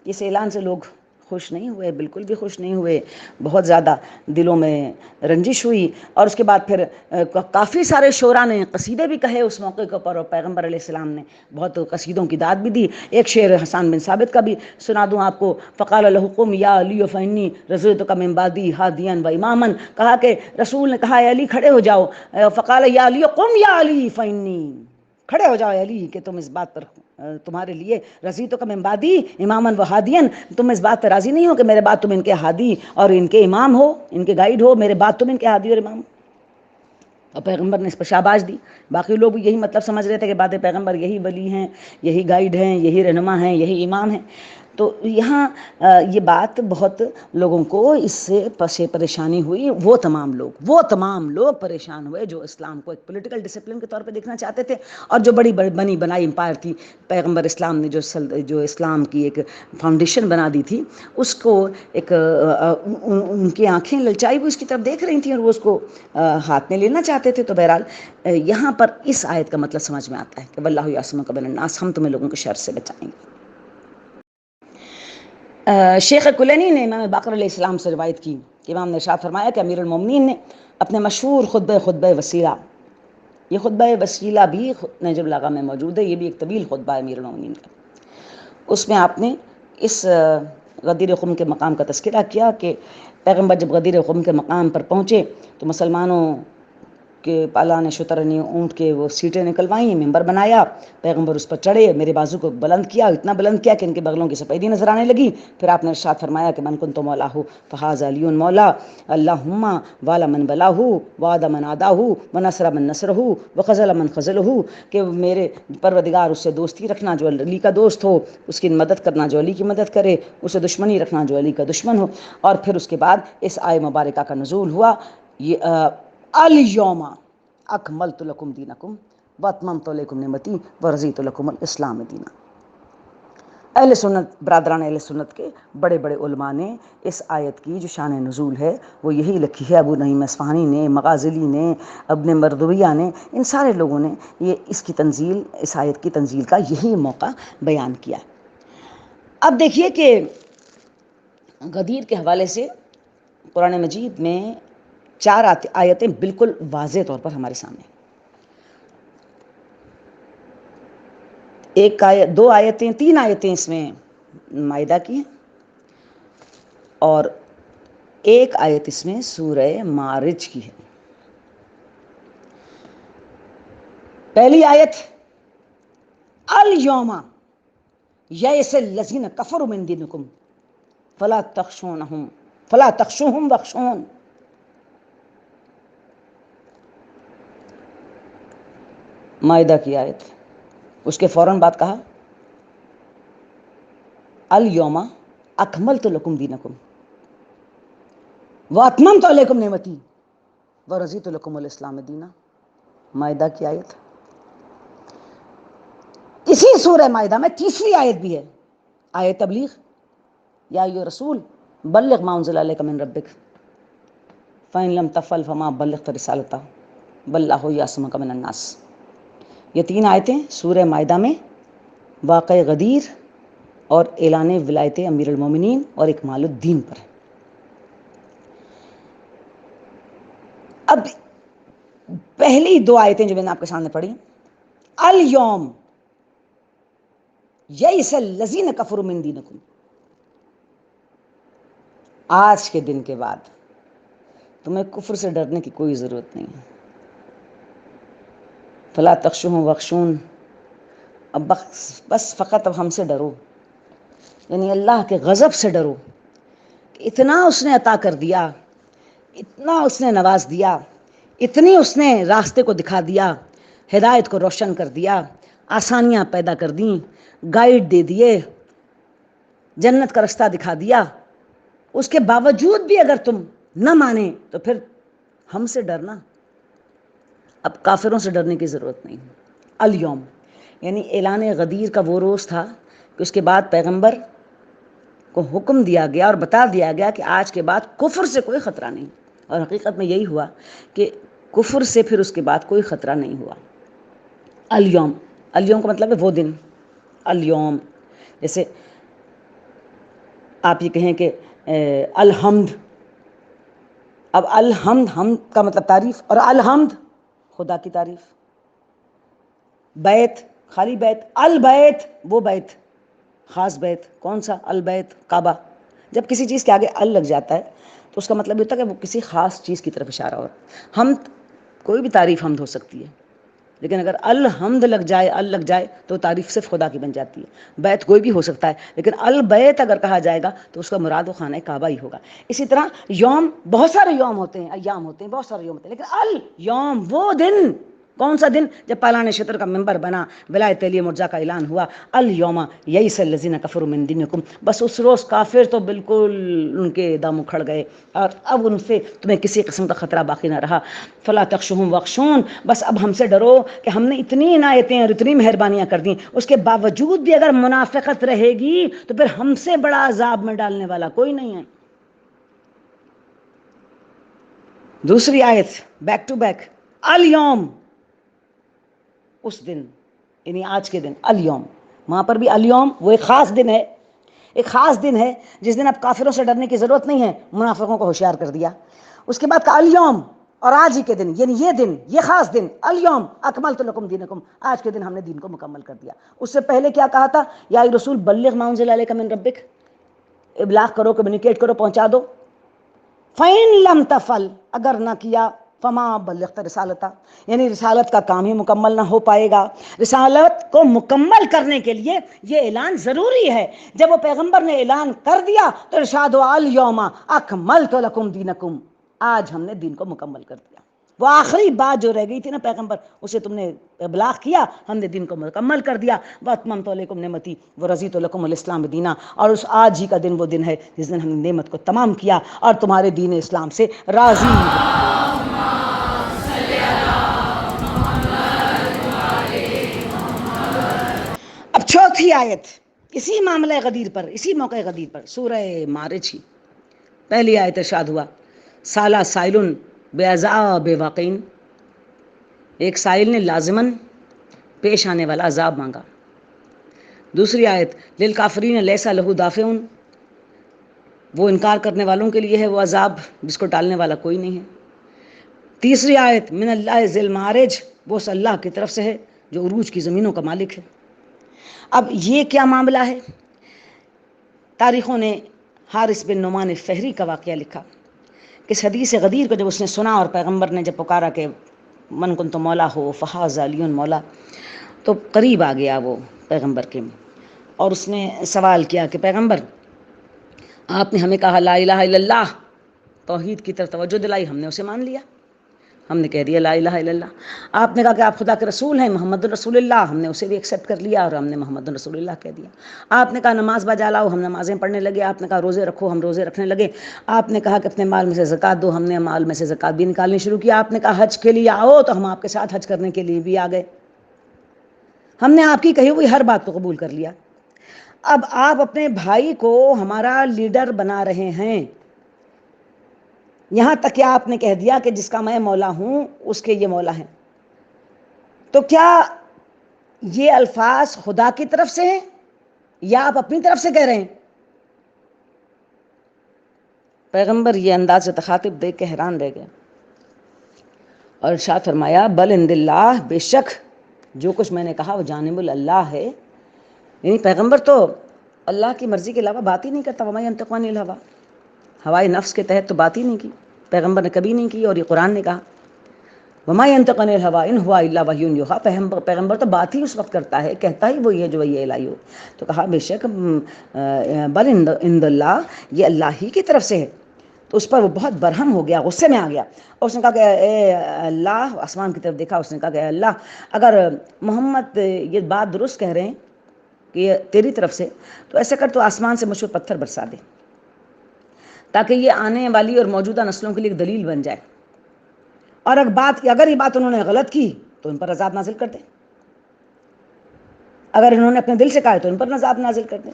اس اعلان سے لوگ خوش نہیں ہوئے، بالکل بھی خوش نہیں ہوئے، بہت زیادہ دلوں میں رنجش ہوئی. اور اس کے بعد پھر کافی سارے شعراء نے قصیدے بھی کہے اس موقع کے اوپر، اور پیغمبر علیہ السلام نے بہت قصیدوں کی داد بھی دی. ایک شعر حسان بن ثابت کا بھی سنا دوں آپ کو. فقال له قم یا علی فانی رضیتک من بعدی ہادیا و اماما. کہا کہ رسول نے کہا اے علی کھڑے ہو جاؤ. فقال یا علی قم یا علی فانی، کھڑے ہو جاؤ علی کہ تم اس بات پر، تمہارے لیے رضیتک من بعدی اماما و ہادیا، تم اس بات پر راضی نہیں ہو کہ میرے بعد تم ان کے ہادی اور ان کے امام ہو، ان کے گائیڈ ہو، میرے بعد تم ان کے ہادی اور امام. اور پیغمبر نے اس پر شاباش دی. باقی لوگ یہی مطلب سمجھ رہے تھے کہ بعد پیغمبر یہی ولی ہیں، یہی گائیڈ ہیں، یہی رہنما ہیں، یہی امام ہیں. تو یہاں یہ بات بہت لوگوں کو اس سے پریشانی ہوئی. وہ تمام لوگ پریشان ہوئے جو اسلام کو ایک پولیٹیکل ڈسپلن کے طور پہ دیکھنا چاہتے تھے، اور جو بڑی بنی بنائی امپائر تھی پیغمبر اسلام نے جو اسلام کی ایک فاؤنڈیشن بنا دی تھی، اس کو ایک ان کی آنکھیں للچائی ہوئی اس کی طرف دیکھ رہی تھیں اور وہ اس کو ہاتھ میں لینا چاہتے تھے. تو بہرحال یہاں پر اس آیت کا مطلب سمجھ میں آتا ہے کہ واللہ یعصمک من الناس، ہم تمہیں لوگوں کے شر سے بچائیں گے. شیخ کلینی نے امام باقر علیہ السلام سے روایت کی کہ امام نے ارشاد فرمایا کہ امیر المومنین نے اپنے مشہور خطبہ وسیلہ، یہ خطبہ وسیلہ بھی نہج البلاغہ میں موجود ہے، یہ بھی ایک طویل خطبہ ہے امیر المومنین کا. اس میں آپ نے اس غدیر خم کے مقام کا تذکرہ کیا کہ پیغمبر جب غدیر خم کے مقام پر پہنچے تو مسلمانوں کہ پالان شترنی اونٹ کے وہ سیٹیں نکلوائیں، ممبر بنایا، پیغمبر اس پر چڑھے، میرے بازو کو بلند کیا، اتنا بلند کیا کہ ان کے بغلوں کی سفیدی نظر آنے لگی. پھر آپ نے ارشاد فرمایا کہ من کنت مولاہ فہذا علی مولا، اللہم والا من ولاہ وعاد من عاداہ ونصر من نصرہ وخذل من خذلہ، کہ میرے پروردگار اس سے دوستی رکھنا جو علی کا دوست ہو، اس کی مدد کرنا جو علی کی مدد کرے، اسے دشمنی رکھنا جو علی کا دشمن ہو. اور پھر اس کے بعد اس آیے مبارکہ کا نزول ہوا. الیوم اکملت لکم دینکم واتممت علیکم نعمتی ورضیت لکم الاسلام دینا۔ اہل سنت، برادران اہل سنت کے بڑے بڑے علماء نے اس آیت کی جو شان نزول ہے وہ یہی لکھی ہے۔ ابو نعیم اصفہانی نے، مغازلی نے، ابن مردویہ نے، ان سارے لوگوں نے یہ اس کی تنزیل، اس آیت کی تنزیل کا یہی موقع بیان کیا۔ اب دیکھیے کہ غدیر کے حوالے سے قرآن مجید میں 4 آیتیں بالکل واضح طور پر ہمارے سامنے، ایک آیت، 2 آیتیں، 3 آیتیں اس میں مائدہ کی ہیں، اور ایک آیت اس میں سورہ معارج کی ہے۔ پہلی آیت الیوم یئس الذین کفروا من دینکم فلا تخشوہم واخشون۔ مائدہ کی آیت، اس کے فوراً بعد کہا الیوم اکملت لکم دینکم واتممت علیکم نعمتی ورضیت لکم الاسلام دینا۔ مائدہ کی آیت، اسی سورہ مائدہ میں تیسری آیت بھی ہے، آیت تبلیغ، یا ایھا رسول بلغ ما انزل الیک من ربک فإن لم تفعل فما بلغت رسالتہ واللہ یعصمک من الناس۔ یہ 3 آیتیں سورہ مائدہ میں واقع غدیر اور اعلان ولایت امیر المومنین اور اکمال الدین پر ہے۔ اب پہلی 2 آیتیں جو میں نے آپ کے سامنے پڑھی، الیوم یئس الذین کفروا من دینکم، آج کے دن کے بعد تمہیں کفر سے ڈرنے کی کوئی ضرورت نہیں ہے۔ فلا تخشوہم واخشون، اب بس فقط اب ہم سے ڈرو، یعنی اللہ کے غضب سے ڈرو کہ اتنا اس نے عطا کر دیا، اتنا اس نے نواز دیا، اتنی اس نے راستے کو دکھا دیا، ہدایت کو روشن کر دیا، آسانیاں پیدا کر دیں، گائیڈ دے دیے، جنت کا رستہ دکھا دیا، اس کے باوجود بھی اگر تم نہ مانے تو پھر ہم سے ڈرنا، اب کافروں سے ڈرنے کی ضرورت نہیں۔ الیوم یعنی اعلان غدیر کا وہ روز تھا کہ اس کے بعد پیغمبر کو حکم دیا گیا اور بتا دیا گیا کہ آج کے بعد کفر سے کوئی خطرہ نہیں، اور حقیقت میں یہی ہوا کہ کفر سے پھر اس کے بعد کوئی خطرہ نہیں ہوا۔ الیوم، الیوم کا مطلب ہے وہ دن، الیوم، جیسے آپ یہ کہیں کہ الحمد، اب الحمد، حمد کا مطلب تعریف، اور الحمد خدا کی تعریف، بیت خالی بیت، البیت وہ بیت خاص بیت، کون سا؟ البیت کعبہ۔ جب کسی چیز کے آگے ال لگ جاتا ہے تو اس کا مطلب یہ ہوتا ہے کہ وہ کسی خاص چیز کی طرف اشارہ ہو رہا ہے۔ حمد، کوئی بھی تعریف حمد ہو سکتی ہے، لیکن اگر الحمد لگ جائے، ال لگ جائے تو تعریف صرف خدا کی بن جاتی ہے۔ بیت کوئی بھی ہو سکتا ہے، لیکن البیت اگر کہا جائے گا تو اس کا مراد وہ خانہ کعبہ ہی ہوگا۔ اسی طرح یوم، بہت سارے یوم ہوتے ہیں، ایام ہوتے ہیں، بہت سارے یوم ہوتے ہیں، لیکن الیوم وہ دن، کون سا دن؟ جب پالان شطر کا منبر بنا، ولایت علی مرزا کا اعلان ہوا، الیوم یئس الذین کفروا من دینکم، بس اس روز کافر تو بالکل ان کے دم اکھڑ گئے، اور اب ان سے تمہیں کسی قسم کا خطرہ باقی نہ رہا۔ فلا تخشوہم واخشون، بس اب ہم سے ڈرو کہ ہم نے اتنی عنایتیں اور اتنی مہربانیاں کر دیں، اس کے باوجود بھی اگر منافقت رہے گی تو پھر ہم سے بڑا عذاب میں ڈالنے والا کوئی نہیں ہے۔ دوسری آیت بیک ٹو بیک، الیوم، اس دن، یعنی آج کے دن، الیوم، وہاں پر بھی الیوم وہ ایک خاص دن ہے، ایک خاص دن ہے جس دن اب کافروں سے ڈرنے کی ضرورت نہیں ہے، منافقوں کو ہوشیار کر دیا۔ اس کے بعد کا الیوم، اور آج ہی کے دن، یعنی یہ دن، یہ خاص دن، الیوم اکملت لکم دینکم، آج کے دن ہم نے دین کو مکمل کر دیا۔ اس سے پہلے کیا کہا تھا؟ یا ایھا رسول بلغ ما انزل الیک من ربک، ابلاغ کرو، کمیونیکیٹ کرو، پہنچا دو۔ فَإِن لَمْ تَفْعَلْ، اگر نہ کیا، فَمَا بَلَّغْتَ رِسَالَتَہ، یعنی رسالت کا کام ہی مکمل نہ ہو پائے گا۔ رسالت کو مکمل کرنے کے لیے یہ اعلان ضروری ہے۔ جب وہ پیغمبر نے اعلان کر دیا تو ارشاد ہوا الیوم اکملت لکم دینکم، آج ہم نے دین کو مکمل کر دیا۔ وہ آخری بات جو رہ گئی تھی نا پیغمبر، اسے تم نے ابلاغ کیا، ہم نے دین کو مکمل کر دیا۔ واتممت علیکم نعمتی ورضیت لکم الاسلام دینا، اور اس آج ہی کا دن وہ دن ہے جس دن ہم نے نعمت کو تمام کیا اور تمہارے دین اسلام سے راضی پہلی آیت اسی معاملہ غدیر پر، اسی موقع غدیر پر، سورہ مارج ہی پہلی آیت ارشاد ہوا سالہ سائلن بعذاب واقعین، ایک سائل نے لازماً پیش آنے والا عذاب مانگا. دوسری آیت للکافرین لیس لہ دافع، وہ انکار کرنے والوں کے لیے ہے وہ عذاب جس کو ٹالنے والا کوئی نہیں ہے. تیسری آیت من اللہ ذی المعارج، وہ اس اللہ کی طرف سے ہے جو عروج کی زمینوں کا مالک ہے. اب یہ کیا معاملہ ہے؟ تاریخوں نے حارث بن نعمان فہری کا واقعہ لکھا کہ اس حدیث غدیر کو جب اس نے سنا اور پیغمبر نے جب پکارا کہ من کنت مولا ہو فہاذ علی مولا، تو قریب آ گیا وہ پیغمبر کے اور اس نے سوال کیا کہ پیغمبر آپ نے ہمیں کہا لا الہ الا اللہ، توحید کی طرف توجہ دلائی، ہم نے اسے مان لیا، ہم نے کہہ دیا لا الہ الا اللہ. آپ نے کہا کہ آپ خدا کے رسول ہیں محمد رسول اللہ، ہم نے اسے بھی ایکسیپٹ کر لیا اور ہم نے محمد رسول اللہ کہہ دیا. آپ نے کہا نماز بجا لاؤ، ہم نمازیں پڑھنے لگے. آپ نے کہا روزے رکھو، ہم روزے رکھنے لگے. آپ نے کہا کہ اپنے مال میں سے زکوٰۃ دو، ہم نے مال میں سے زکوٰۃ بھی نکالنی شروع کی. آپ نے کہا حج کے لیے آؤ، تو ہم آپ کے ساتھ حج کرنے کے لیے بھی آ گئے. ہم نے آپ کی کہی ہوئی ہر بات کو قبول کر لیا. اب آپ اپنے بھائی کو ہمارا لیڈر بنا رہے ہیں، یہاں تک کہ آپ نے کہہ دیا کہ جس کا میں مولا ہوں اس کے یہ مولا ہیں. تو کیا یہ الفاظ خدا کی طرف سے ہیں یا آپ اپنی طرف سے کہہ رہے ہیں؟ پیغمبر یہ انداز تخاطب دیکھ کے حیران رہ گئے اور ارشاد فرمایا بل عند اللہ، بے شک جو کچھ میں نے کہا وہ جانب اللہ ہے. یعنی پیغمبر تو اللہ کی مرضی کے علاوہ بات ہی نہیں کرتا. وما ینطق عن الہویٰ، ہوائے نفس کے تحت تو بات ہی نہیں کی پیغمبر نے، کبھی نہیں کی. اور یہ قرآن نے کہا وما ینطق عن الہویٰ ان ہوا الا وحی یوحیٰ، پیغمبر تو بات ہی اس وقت کرتا ہے، کہتا ہی وہی ہے جو وحی الہی ہو. تو کہا بے شک بل عند اللہ، یہ اللہ ہی کی طرف سے ہے. تو اس پر وہ بہت برہم ہو گیا، غصے میں آ گیا اور اس نے کہا کہ اے اللہ، آسمان کی طرف دیکھا، اس نے کہا کہ اے اللہ، اگر محمد یہ بات درست کہہ رہے ہیں کہ یہ تیری طرف سے، تو ایسے کر تو آسمان سے مجھ پر پتھر برسا دے تاکہ یہ آنے والی اور موجودہ نسلوں کے لیے ایک دلیل بن جائے، اور اگر یہ بات انہوں نے غلط کی تو ان پر عذاب نازل کر دے، اگر انہوں نے اپنے دل سے کہا تو ان پر عذاب نازل کر دے.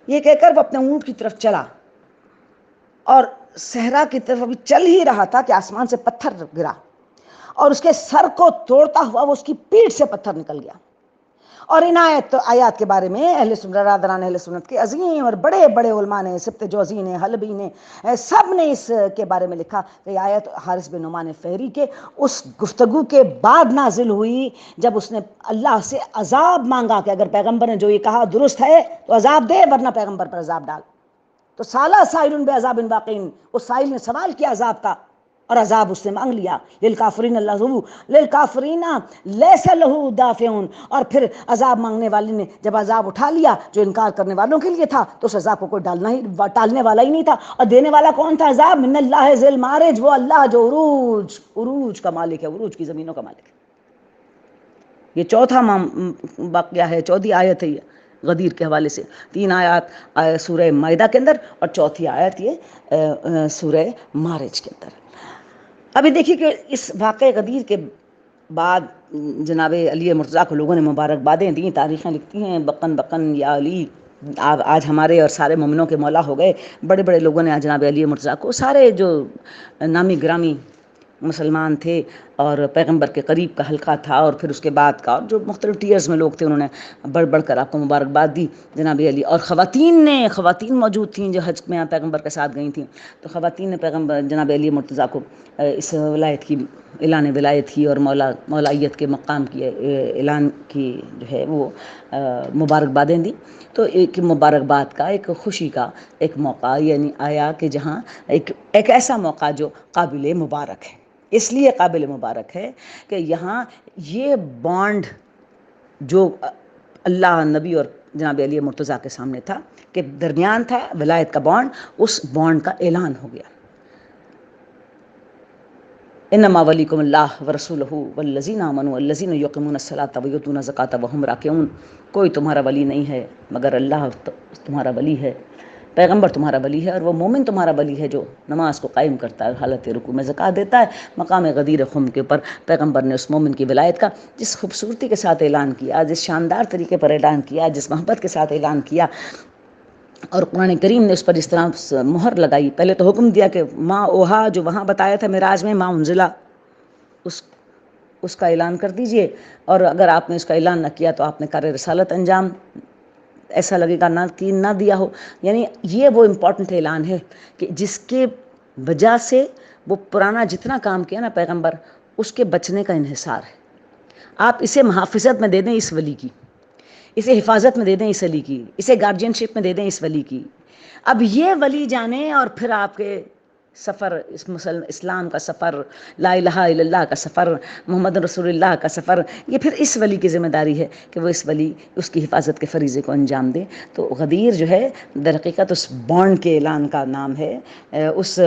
یہ کہہ کر وہ اپنے اونٹ کی طرف چلا اور صحرا کی طرف ابھی چل ہی رہا تھا کہ آسمان سے پتھر گرا اور اس کے سر کو توڑتا ہوا وہ اس کی پیٹھ سے پتھر نکل گیا. اور ان آیات کے بارے میں اہل سنت، برادران اہل سنت کے عظیم اور بڑے بڑے علماء نے، سبت جوزی نے، حلبی نے، سب نے اس کے بارے میں لکھا کہ یہ آیت حارث بن نعمان فہری کے اس گفتگو کے بعد نازل ہوئی جب اس نے اللہ سے عذاب مانگا کہ اگر پیغمبر نے جو یہ کہا درست ہے تو عذاب دے، ورنہ پیغمبر پر عذاب ڈال. تو سالہ سائل بعذاب واقعین، اس سائل نے سوال کیا عذاب کا اور عذاب اس نے مانگ لیا. للکافرین للکافرین لیس لہ دافع، اور پھر عذاب مانگنے والے نے جب عذاب اٹھا لیا جو انکار کرنے والوں کے لیے تھا تو اس عذاب کو کوئی ٹالنے والا ہی نہیں تھا. اور دینے والا کون تھا عذاب؟ من اللہ ذی المعارج، وہ اللہ جو عروج کا مالک ہے، عروج کی زمینوں کا مالک ہے. یہ چوتھا واقعہ ہے، چوتھی آیت ہے یہ غدیر کے حوالے سے. 3 آیات سورہ مائدہ کے اندر اور چوتھی آیت یہ سورہ مارج کے اندر. ابھی دیکھیے کہ اس واقع غدیر کے بعد جناب علی مرتضیٰ کو لوگوں نے مبارکبادیں دیں، تاریخیں لکھتی ہیں بقن بقن یا علی، آج ہمارے اور سارے مومنوں کے مولا ہو گئے. بڑے بڑے لوگوں نے جناب علی مرتضیٰ کو، سارے جو نامی گرامی مسلمان تھے اور پیغمبر کے قریب کا حلقہ تھا اور پھر اس کے بعد کا اور جو مختلف ٹیئرز میں لوگ تھے، انہوں نے بڑھ بڑھ کر آپ کو مبارکباد دی جناب علی. اور خواتین موجود تھیں جو حج میں پیغمبر کے ساتھ گئی تھیں، تو خواتین نے پیغمبر جناب علی مرتضیٰ کو اس ولایت کی، اعلان ولایت کی اور مولائیت کے مقام کی اعلان کی جو ہے وہ مبارکبادیں دی. تو ایک مبارکباد کا، ایک خوشی کا ایک موقع یعنی آیا کہ جہاں ایک ایسا موقع جو قابل مبارک ہے. اس لیے قابل مبارک ہے کہ یہاں یہ بانڈ جو اللہ، نبی اور جناب علی مرتضیٰ کے سامنے تھا کہ درمیان تھا ولایت کا بانڈ، اس بانڈ کا اعلان ہو گیا. انما ولیکم اللہ ورسولہ والذین آمنوا الذین یقیمون الصلاۃ ویؤتون الزکاۃ وہم راکعون. کوئی تمہارا ولی نہیں ہے مگر اللہ تمہارا ولی ہے، پیغمبر تمہارا ولی ہے اور وہ مومن تمہارا ولی ہے جو نماز کو قائم کرتا ہے، حالت رکوع میں زکوٰۃ دیتا ہے۔ مقام غدیر خم کے اوپر پیغمبر نے اس مومن کی ولایت کا جس خوبصورتی کے ساتھ اعلان کیا، جس شاندار طریقے پر اعلان کیا، جس محبت کے ساتھ اعلان کیا، اور قرآن کریم نے اس پر اس طرح مہر لگائی۔ پہلے تو حکم دیا کہ ما اوہا، جو وہاں بتایا تھا معراج میں، ما انزلہ، اس کا اعلان کر دیجئے، اور اگر آپ نے اس کا اعلان نہ کیا تو آپ نے کار رسالت انجام ایسا لگے گا نہ دیا ہو۔ یعنی یہ وہ امپورٹنٹ اعلان ہے کہ جس کے وجہ سے وہ پرانا جتنا کام کیا نا پیغمبر، اس کے بچنے کا انحصار ہے۔ آپ اسے محافظت میں دے دیں اس ولی کی، اسے حفاظت میں دے دیں اس ولی کی، اسے گارجین شپ میں دے دیں اس ولی کی۔ اب یہ ولی جانے اور پھر آپ کے سفر، اسلام کا سفر، لا الہ الا اللہ کا سفر، محمد رسول اللہ کا سفر، یہ پھر اس ولی کی ذمہ داری ہے کہ وہ اس ولی اس کی حفاظت کے فریضے کو انجام دے۔ تو غدیر جو ہے در حقیقت اس بانڈ کے اعلان کا نام ہے، اس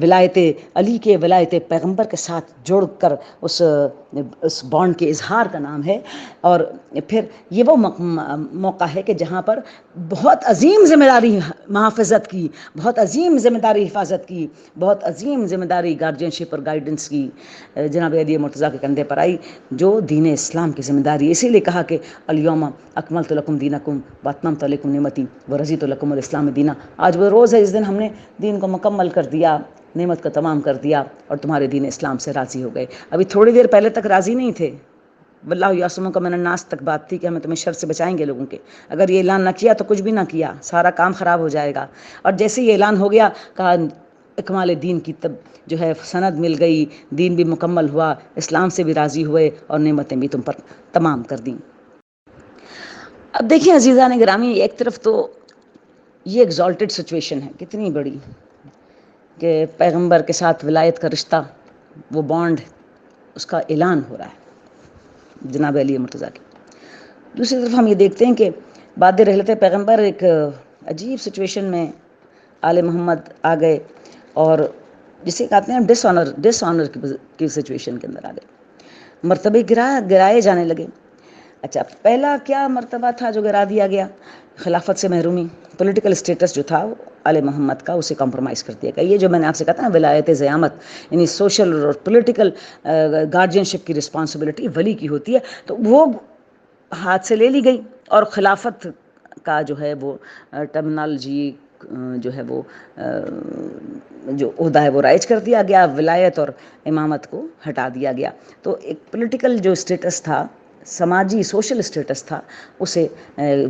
ولایت علی کے ولایت پیغمبر کے ساتھ جوڑ کر اس بانڈ کے اظہار کا نام ہے۔ اور پھر یہ وہ موقع ہے کہ جہاں پر بہت عظیم ذمہ داری محافظت کی، بہت عظیم ذمہ داری حفاظت کی، بہت عظیم ذمہ داری گارجین شپ اور گائیڈنس کی جناب علی مرتضیٰ کے کندھے پر آئی، جو دین اسلام کی ذمہ داری۔ اسی لیے کہا کہ الیوم اکملت لکم دینکم واتممت علیکم نعمتی ورضیت لکم الاسلام دینا۔ آج وہ روز ہے، اس دن ہم نے دین کو مکمل کر دیا، نعمت کا تمام کر دیا اور تمہارے دین اسلام سے راضی ہو گئے۔ ابھی تھوڑی دیر پہلے تک راضی نہیں تھے، واللہ یعصمک من الناس تک بات تھی کہ ہمیں تمہیں شر سے بچائیں گے لوگوں کے۔ اگر یہ اعلان نہ کیا تو کچھ بھی نہ کیا، سارا کام خراب ہو جائے گا۔ اور جیسے یہ اعلان ہو گیا، کہا اکمال دین کی تب جو ہے سند مل گئی، دین بھی مکمل ہوا، اسلام سے بھی راضی ہوئے اور نعمتیں بھی تم پر تمام کر دیں۔ اب دیکھیں عزیزان گرامی، ایک طرف تو یہ ایگزالٹڈ سچویشن ہے کتنی بڑی کہ پیغمبر کے ساتھ ولایت کا رشتہ، وہ بانڈ، اس کا اعلان ہو رہا ہے جناب علی مرتضیٰ کی۔ دوسری طرف ہم یہ دیکھتے ہیں کہ بعد رحلت پیغمبر ایک عجیب سچویشن میں آل محمد آ گئے، اور جسے کہتے ہیں ڈس آنر کی سچویشن کے اندر آ گئے، مرتبے گرائے جانے لگے۔ اچھا، پہلا کیا مرتبہ تھا جو گرا دیا گیا؟ خلافت سے محرومی، پولیٹیکل اسٹیٹس جو تھا آل محمد کا، اسے کمپرومائز کر دیا گیا۔ یہ جو میں نے آپ سے کہا تھا نا ولایت زعامت، یعنی سوشل اور پولیٹیکل گارجین شپ کی رسپانسبلٹی ولی کی ہوتی ہے، تو وہ ہاتھ سے لے لی گئی، اور خلافت کا جو ہے وہ ٹرمنالوجی جو ہے وہ جو عہدہ ہے وہ رائج کر دیا گیا، ولایت اور امامت کو ہٹا دیا گیا۔ تو ایک پولیٹیکل جو اسٹیٹس تھا، سماجی سوشل اسٹیٹس تھا، اسے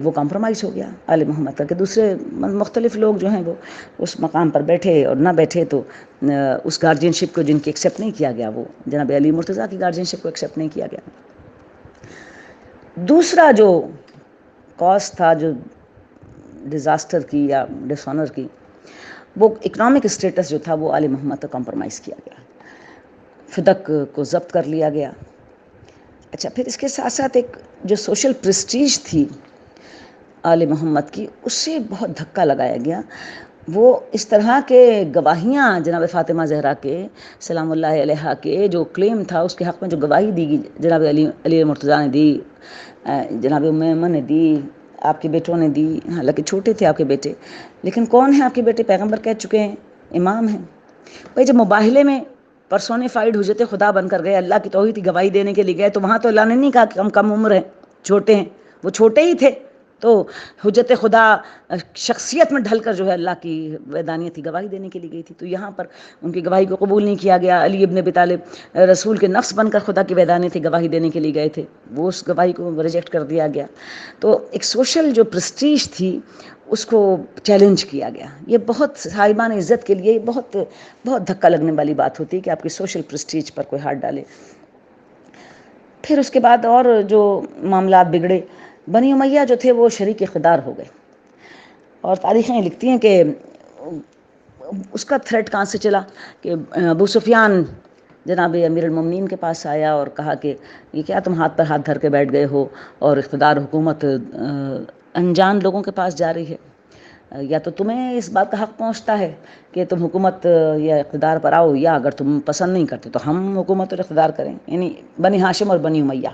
وہ کمپرومائز ہو گیا آل محمد کا، کہ دوسرے مختلف لوگ جو ہیں وہ اس مقام پر بیٹھے اور نہ بیٹھے، تو اس گارجین شپ کو جن کی ایکسیپٹ نہیں کیا گیا، وہ جناب علی مرتضیٰ کی گارجین شپ کو ایکسیپٹ نہیں کیا گیا۔ دوسرا جو کاز تھا، جو ڈیزاسٹر کی یا ڈس آنر کی، وہ اکنامک اسٹیٹس جو تھا وہ آل محمد تک کمپرومائز کیا گیا، فدق کو ضبط کر لیا گیا۔ اچھا، پھر اس کے ساتھ ساتھ ایک جو سوشل پریسٹیج تھی آل محمد کی، اس سے بہت دھکا لگایا گیا۔ وہ اس طرح کے گواہیاں جناب فاطمہ زہرا کے سلام اللہ علیہا کے جو کلیم تھا، اس کے حق میں جو گواہی دی گئی جناب علی مرتضیٰ نے دی، جناب ام ایمن نے دی، آپ کے بیٹوں نے دی، حالانکہ چھوٹے تھے آپ کے بیٹے، لیکن کون ہیں آپ کے بیٹے؟ پیغمبر کہہ چکے ہیں، امام ہیں۔ بھائی جب مباہلے میں پرسونیفائڈ حجت خدا بن کر گئے، اللہ کی توحید کی گواہی دینے کے لیے گئے، تو وہاں تو اللہ نے نہیں کہا کہ ہم کم عمر ہیں، چھوٹے ہیں، وہ چھوٹے ہی تھے، تو حجت خدا شخصیت میں ڈھل کر جو ہے اللہ کی وحدانیت کی گواہی دینے کے لیے گئی تھی، تو یہاں پر ان کی گواہی کو قبول نہیں کیا گیا۔ علی ابن ابی طالب رسول کے نفس بن کر خدا کی وحدانیت کی گواہی دینے کے لیے گئے تھے، وہ اس گواہی کو ریجیکٹ کر دیا گیا۔ تو ایک سوشل جو پریسٹیج تھی، اس کو چیلنج کیا گیا۔ یہ بہت صاحبان عزت کے لیے بہت بہت دھکا لگنے والی بات ہوتی ہے کہ آپ کی سوشل پریسٹیج پر کوئی ہاتھ ڈالے۔ پھر اس کے بعد اور جو معاملات بگڑے، بنی امیہ جو تھے وہ شریک اقتدار ہو گئے، اور تاریخیں لکھتی ہیں کہ اس کا تھریٹ کہاں سے چلا کہ ابو سفیان جناب امیر المومنین کے پاس آیا اور کہا کہ یہ کیا تم ہاتھ پر ہاتھ دھر کے بیٹھ گئے ہو اور اقتدار حکومت انجان لوگوں کے پاس جا رہی ہے، یا تو تمہیں اس بات کا حق پہنچتا ہے کہ تم حکومت یا اقتدار پر آؤ، یا اگر تم پسند نہیں کرتے تو ہم حکومت اور اقتدار کریں۔ یعنی بنی ہاشم اور بنی امیہ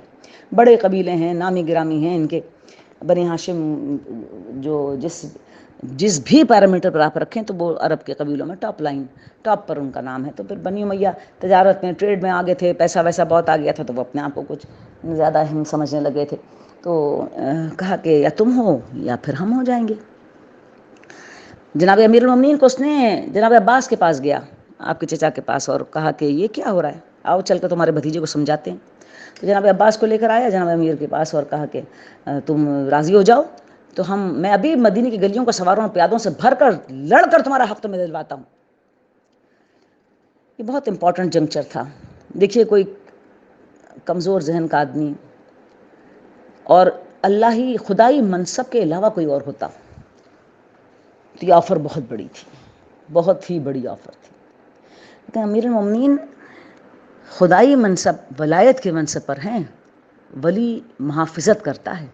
بڑے قبیلے ہیں، نامی گرامی ہیں ان کے۔ بنی ہاشم جو جس جس بھی پیرامیٹر پر آپ رکھیں تو وہ عرب کے قبیلوں میں ٹاپ پر ان کا نام ہے. تو پھر بنی امیہ تجارت میں ٹریڈ میں آگے تھے, پیسہ ویسا بہت آ گیا تھا, تو وہ اپنے آپ کو کچھ زیادہ اہم سمجھنے لگے تھے. تو کہا کہ یا تم ہو یا پھر ہم ہو جائیں گے. جناب امیر المومنین کو اس نے جناب عباس کے پاس گیا, آپ کے چچا کے پاس, اور کہا کہ یہ کیا ہو رہا ہے, آؤ چل کر تمہارے بھتیجے کو سمجھاتے ہیں. تو جناب عباس کو لے کر آیا جناب امیر کے پاس اور کہا کہ تم راضی ہو جاؤ تو میں ابھی مدینے کی گلیوں کو سواروں اور پیادوں سے بھر کر لڑ کر تمہارا حق میں دلواتا ہوں. یہ بہت امپورٹنٹ جنکچر تھا. دیکھیے, کوئی کمزور ذہن کا آدمی اور اللہ خدائی منصب کے علاوہ کوئی اور ہوتا تو یہ آفر بہت بڑی تھی, بہت ہی بڑی آفر تھی. لیکن امیر المومنین خدائی منصب, ولایت کے منصب پر ہیں. ولی محافظت کرتا ہے.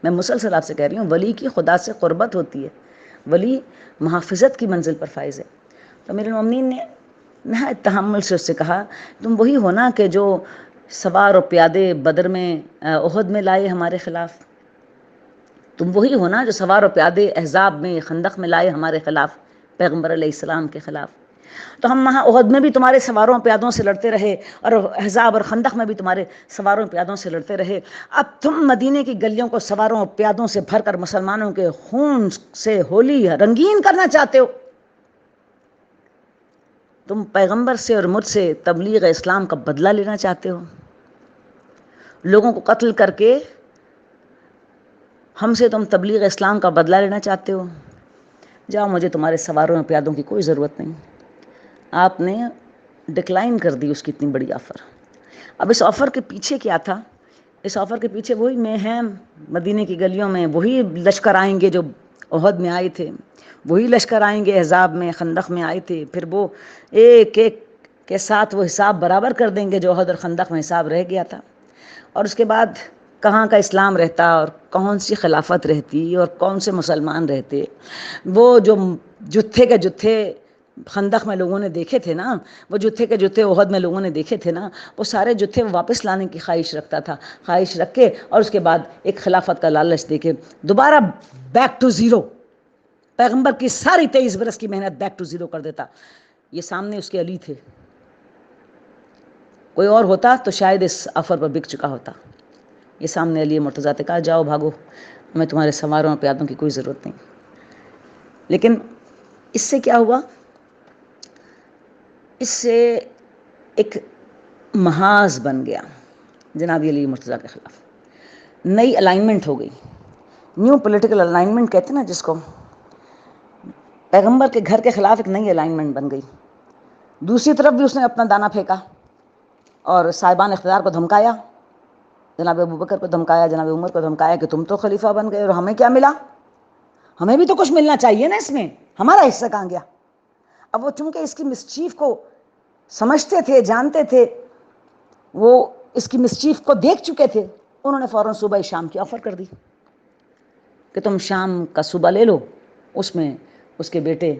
میں مسلسل آپ سے کہہ رہی ہوں, ولی کی خدا سے قربت ہوتی ہے, ولی محافظت کی منزل پر فائز ہے. تو امیر المومنین نے نہایت تحمل سے اس سے کہا, تم وہی ہو نا کہ جو سوار و پیادے بدر میں احد میں لائے ہمارے خلاف, تم وہی ہو نا جو سوار و پیادے احزاب میں خندق میں لائے ہمارے خلاف, پیغمبر علیہ السلام کے خلاف. تو ہم وہاں احد میں بھی تمہارے سواروں پیادوں سے لڑتے رہے, اور احزاب اور خندق میں بھی تمہارے سواروں پیادوں سے لڑتے رہے. اب تم مدینے کی گلیوں کو سواروں اور پیادوں سے بھر کر مسلمانوں کے خون سے ہولی رنگین کرنا چاہتے ہو. تم پیغمبر سے اور مجھ سے تبلیغ اسلام کا بدلہ لینا چاہتے ہو. لوگوں کو قتل کر کے ہم سے تم تبلیغ اسلام کا بدلہ لینا چاہتے ہو. جاؤ, مجھے تمہارے سواروں اور پیادوں کی کوئی ضرورت نہیں. آپ نے ڈکلائن کر دی اس کی اتنی بڑی آفر. اب اس آفر کے پیچھے کیا تھا؟ اس آفر کے پیچھے وہی مہم مدینے کی گلیوں میں, وہی لشکر آئیں گے جو احد میں آئے تھے, وہی لشکر آئیں گے احزاب میں خندق میں آئے تھے. پھر وہ ایک ایک کے ساتھ وہ حساب برابر کر دیں گے جو احد اور خندق میں حساب رہ گیا تھا. اور اس کے بعد کہاں کا اسلام رہتا, اور کون سی خلافت رہتی, اور کون سے مسلمان رہتے. وہ جو جتھے کے جتھے خندق میں لوگوں نے دیکھے تھے نا, وہ جتھے کے جتھے احد میں لوگوں نے دیکھے تھے نا, وہ سارے جتھے واپس لانے کی خواہش رکھتا تھا. خواہش رکھ کے اور اس کے بعد ایک خلافت کا لالچ دے کے دوبارہ بیک ٹو زیرو, پیغمبر کی ساری 23 برس کی محنت بیک ٹو زیرو کر دیتا. یہ سامنے اس کے علی تھے. کوئی اور ہوتا تو شاید اس آفر پر بک چکا ہوتا. یہ سامنے علی مرتضیٰ نے کہا, جاؤ بھاگو, ہمیں تمہارے سواروں اور پیادوں کی کوئی ضرورت نہیں. لیکن اس سے کیا ہوا؟ اس سے ایک محاذ بن گیا جناب علی مرتضیٰ کے خلاف. نئی الائنمنٹ ہو گئی, نیو پولیٹیکل الائنمنٹ کہتے ہیں نا جس کو. پیغمبر کے گھر کے خلاف ایک نئی الائنمنٹ بن گئی. دوسری طرف بھی اس نے اپنا دانہ پھینکا اور صاحبان اقتدار کو دھمکایا. جناب ابوبکر کو دھمکایا, جناب عمر کو دھمکایا کہ تم تو خلیفہ بن گئے اور ہمیں کیا ملا, ہمیں بھی تو کچھ ملنا چاہیے نا, اس میں ہمارا حصہ کہاں گیا. اب وہ چونکہ اس کی مسچیف کو سمجھتے تھے, جانتے تھے, وہ اس کی مسچیف کو دیکھ چکے تھے, انہوں نے فوراً صوبہ شام کی آفر کر دی کہ تم شام کا صوبہ لے لو. اس میں اس کے بیٹے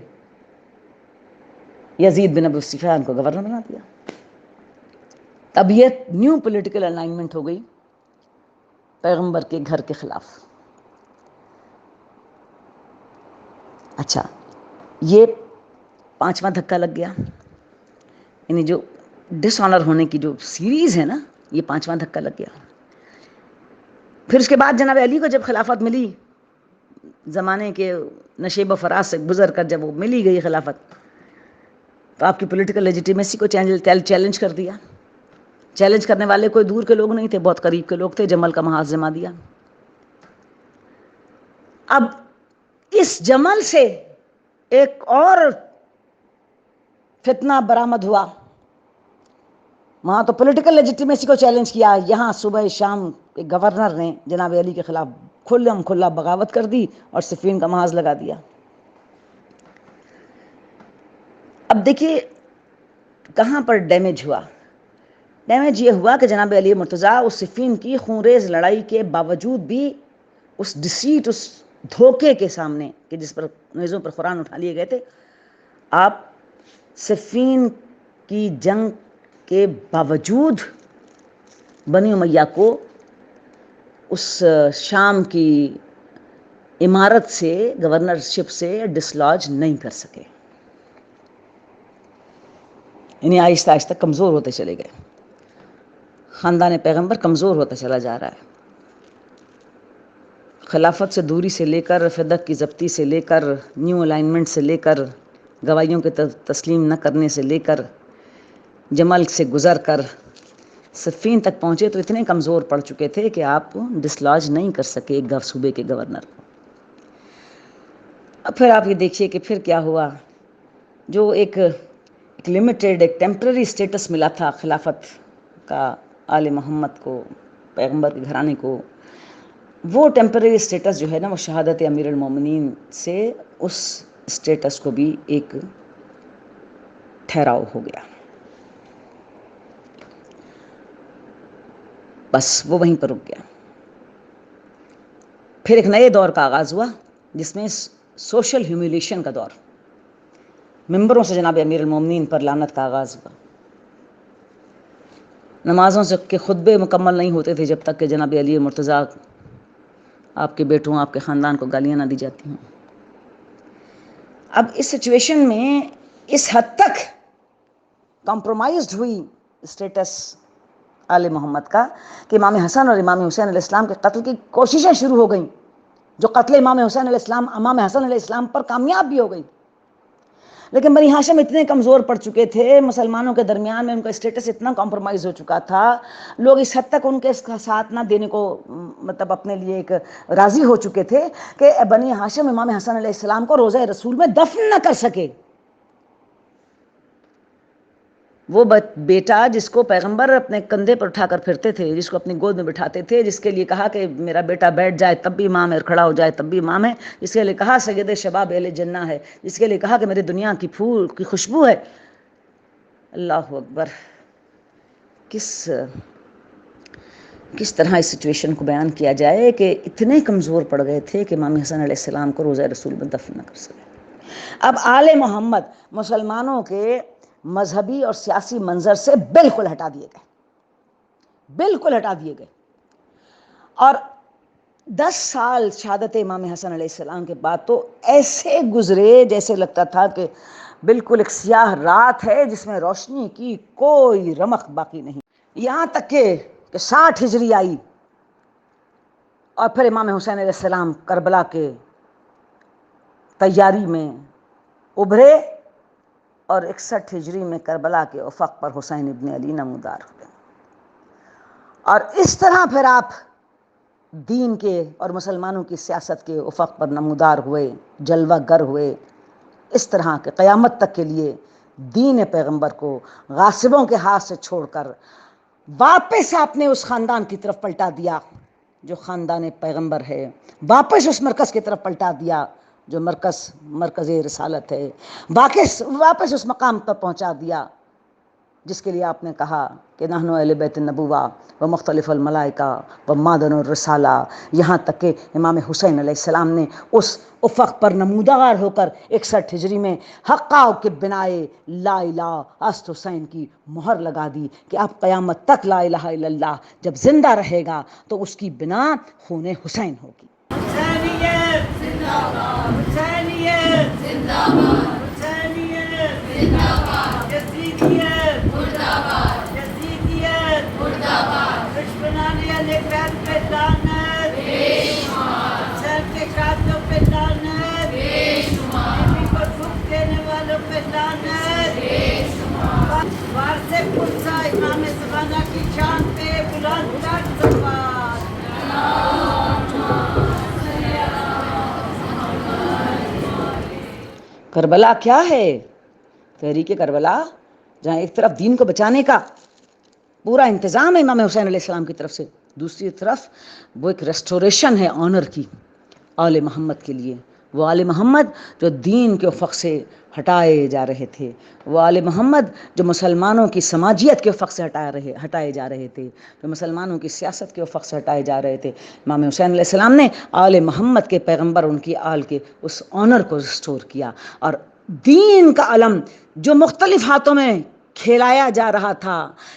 یزید بن ابی سفیان کو گورنر بنا دیا. اب یہ نیو پولیٹیکل الائنمنٹ ہو گئی پیغمبر کے گھر کے خلاف. اچھا, یہ 5واں دھکا لگ گیا. یعنی جو ڈس آنر ہونے کی جو سیریز ہے نا, یہ 5واں دھکا لگ گیا. پھر اس کے بعد جناب علی کو جب خلافت ملی, زمانے کے نشیب و فراز سے گزر کر جب وہ ملی گئی خلافت, تو آپ کی پولیٹیکل لیجیٹیمیسی کو چیلنج کر دیا. چیلنج کرنے والے کوئی دور کے لوگ نہیں تھے, بہت قریب کے لوگ تھے. جمل کا محاذ جما دیا. اب اس جمل سے ایک اور فتنہ برآمد ہوا. وہاں تو پولیٹیکل لیجیٹیمیسی کو چیلنج کیا, یہاں صبح شام ایک گورنر نے جناب علی کے خلاف کھلم کھلا بغاوت کر دی اور صفین کا محاذ لگا دیا. اب دیکھیے کہاں پر ڈیمیج ہوا. ڈیمیج یہ ہوا کہ جناب علی مرتضیٰ اس صفین کی خونریز لڑائی کے باوجود بھی اس ڈسیٹ, اس دھوکے کے سامنے کہ جس پر نیزوں پر قرآن اٹھا لیے گئے تھے, آپ صفین کی جنگ کے باوجود بنی امیہ کو اس شام کی امارت سے، گورنرشپ سے ڈسلاج نہیں کر سکے، یعنی آہستہ آہستہ کمزور ہوتے چلے گئے، خاندان پیغمبر کمزور ہوتا چلا جا رہا ہے، خلافت سے دوری سے لے کر فدق کی ضبطی سے لے کر نیو الائنمنٹ سے لے کر گواہیوں کے تسلیم نہ کرنے سے لے کر جمل سے گزر کر صفین تک پہنچے تو اتنے کمزور پڑ چکے تھے کہ آپ ڈسلاج نہیں کر سکے ایک صوبے کے گورنر کو۔ اب پھر آپ یہ دیکھیے کہ پھر کیا ہوا، جو ایک لمیٹیڈ ایک ٹیمپرری اسٹیٹس ملا تھا خلافت کا آل محمد کو، پیغمبر کے گھرانے کو، وہ ٹیمپرری اسٹیٹس جو ہے نا وہ شہادت امیر المومنین سے اس اسٹیٹس کو بھی ایک ٹھہراؤ ہو گیا، بس وہ وہیں پر رک گیا۔ پھر ایک نئے دور کا آغاز ہوا جس میں سوشل ہیومیلیشن کا دور، ممبروں سے جناب امیر المومنین پر لعنت کا آغاز ہوا، نمازوں سے کے خطبے مکمل نہیں ہوتے تھے جب تک کہ جناب علی مرتضیٰ آپ کے بیٹوں، آپ کے خاندان کو گالیاں نہ دی جاتی ہوں۔ اب اس سچویشن میں اس حد تک کمپرومائزڈ ہوئی اسٹیٹس آل محمد کا کہ امام حسن اور امام حسین علیہ السلام کے قتل کی کوششیں شروع ہو گئیں، جو قتل امام حسین علیہ السلام امام حسن علیہ السلام پر کامیاب بھی ہو گئی، لیکن بنی ہاشم اتنے کمزور پڑ چکے تھے، مسلمانوں کے درمیان میں ان کا اسٹیٹس اتنا کمپرومائز ہو چکا تھا، لوگ اس حد تک ان کے ساتھ نہ دینے کو مطلب اپنے لیے ایک راضی ہو چکے تھے کہ بنی ہاشم امام حسن علیہ السلام کو روضہ رسول میں دفن نہ کر سکے۔ وہ بیٹا جس کو پیغمبر اپنے کندھے پر اٹھا کر پھرتے تھے، جس کو اپنی گود میں بٹھاتے تھے، جس کے لیے کہا کہ میرا بیٹا بیٹھ جائے تب بھی امام ہے، کھڑا ہو جائے تب بھی امام ہے، جس کے لیے کہا سید شباب اہل جنہ ہے، جس کے لیے کہا کہ میری دنیا کی پھول کی خوشبو ہے، اللہ اکبر، کس طرح اس سچویشن کو بیان کیا جائے کہ اتنے کمزور پڑ گئے تھے کہ امام حسن علیہ السلام کو روضہ رسول میں دفن نہ کر سکے۔ اب آل محمد مسلمانوں کے مذہبی اور سیاسی منظر سے بالکل ہٹا دیے گئے، اور 10 سال شہادت امام حسن علیہ السلام کے بعد تو ایسے گزرے جیسے لگتا تھا کہ بالکل ایک سیاہ رات ہے جس میں روشنی کی کوئی رمق باقی نہیں، یہاں تک کہ 60 ہجری آئی اور پھر امام حسین علیہ السلام کربلا کے تیاری میں ابھرے اور 61 ہجری میں کربلا کے افق پر حسین ابن علی نمودار ہوئے، اور اس طرح پھر آپ دین کے اور مسلمانوں کی سیاست کے افق پر نمودار ہوئے، جلوہ گر ہوئے، اس طرح کہ قیامت تک کے لیے دین پیغمبر کو غاصبوں کے ہاتھ سے چھوڑ کر واپس آپ نے اس خاندان کی طرف پلٹا دیا جو خاندان پیغمبر ہے، واپس اس مرکز کی طرف پلٹا دیا جو مرکز رسالت ہے، واپس اس مقام پر پہنچا دیا جس کے لیے آپ نے کہا کہ نحن اہل بیت النبوہ و مختلف الملائکہ و معدن الرسالہ، یہاں تک کہ امام حسین علیہ السلام نے اس افق پر نمودار ہو کر 61 ہجری میں حقا کے بنائے لا الہ است حسین کی مہر لگا دی کہ اب قیامت تک لا الہ الا اللہ جب زندہ رہے گا تو اس کی بنا خون حسین ہوگی۔ حسینیت زندہ باد، حسینیت زندہ باد، حسینیت زندہ باد، یزیدیت مردہ باد، یزیدیت مردہ باد، دشمنان اہل بیت پہ لعنت بے شمار، حسین کے قاتلوں پہ لعنت بے شمار، نبی کو دھوپ دینے والوں پہ لعنت بے شمار، وارث پرسا امام زمانہ کی شان پہ بلند کر زبان۔ کربلا کیا ہے؟ تحریک کربلا جہاں ایک طرف دین کو بچانے کا پورا انتظام ہے امام حسین علیہ السلام کی طرف سے، دوسری طرف وہ ایک ریسٹوریشن ہے آنر کی آل محمد کے لیے، وہ آل محمد جو دین کے افق سے ہٹائے جا رہے تھے، وہ آل محمد جو مسلمانوں کی سماجیت کے افق سے ہٹائے جا رہے تھے، جو مسلمانوں کی سیاست کے افق سے ہٹائے جا رہے تھے۔ امام حسین علیہ السلام نے آل محمد کے پیغمبر ان کی آل کے اس آنر کو ریسٹور کیا، اور دین کا علم جو مختلف ہاتھوں میں کھیلایا جا رہا تھا،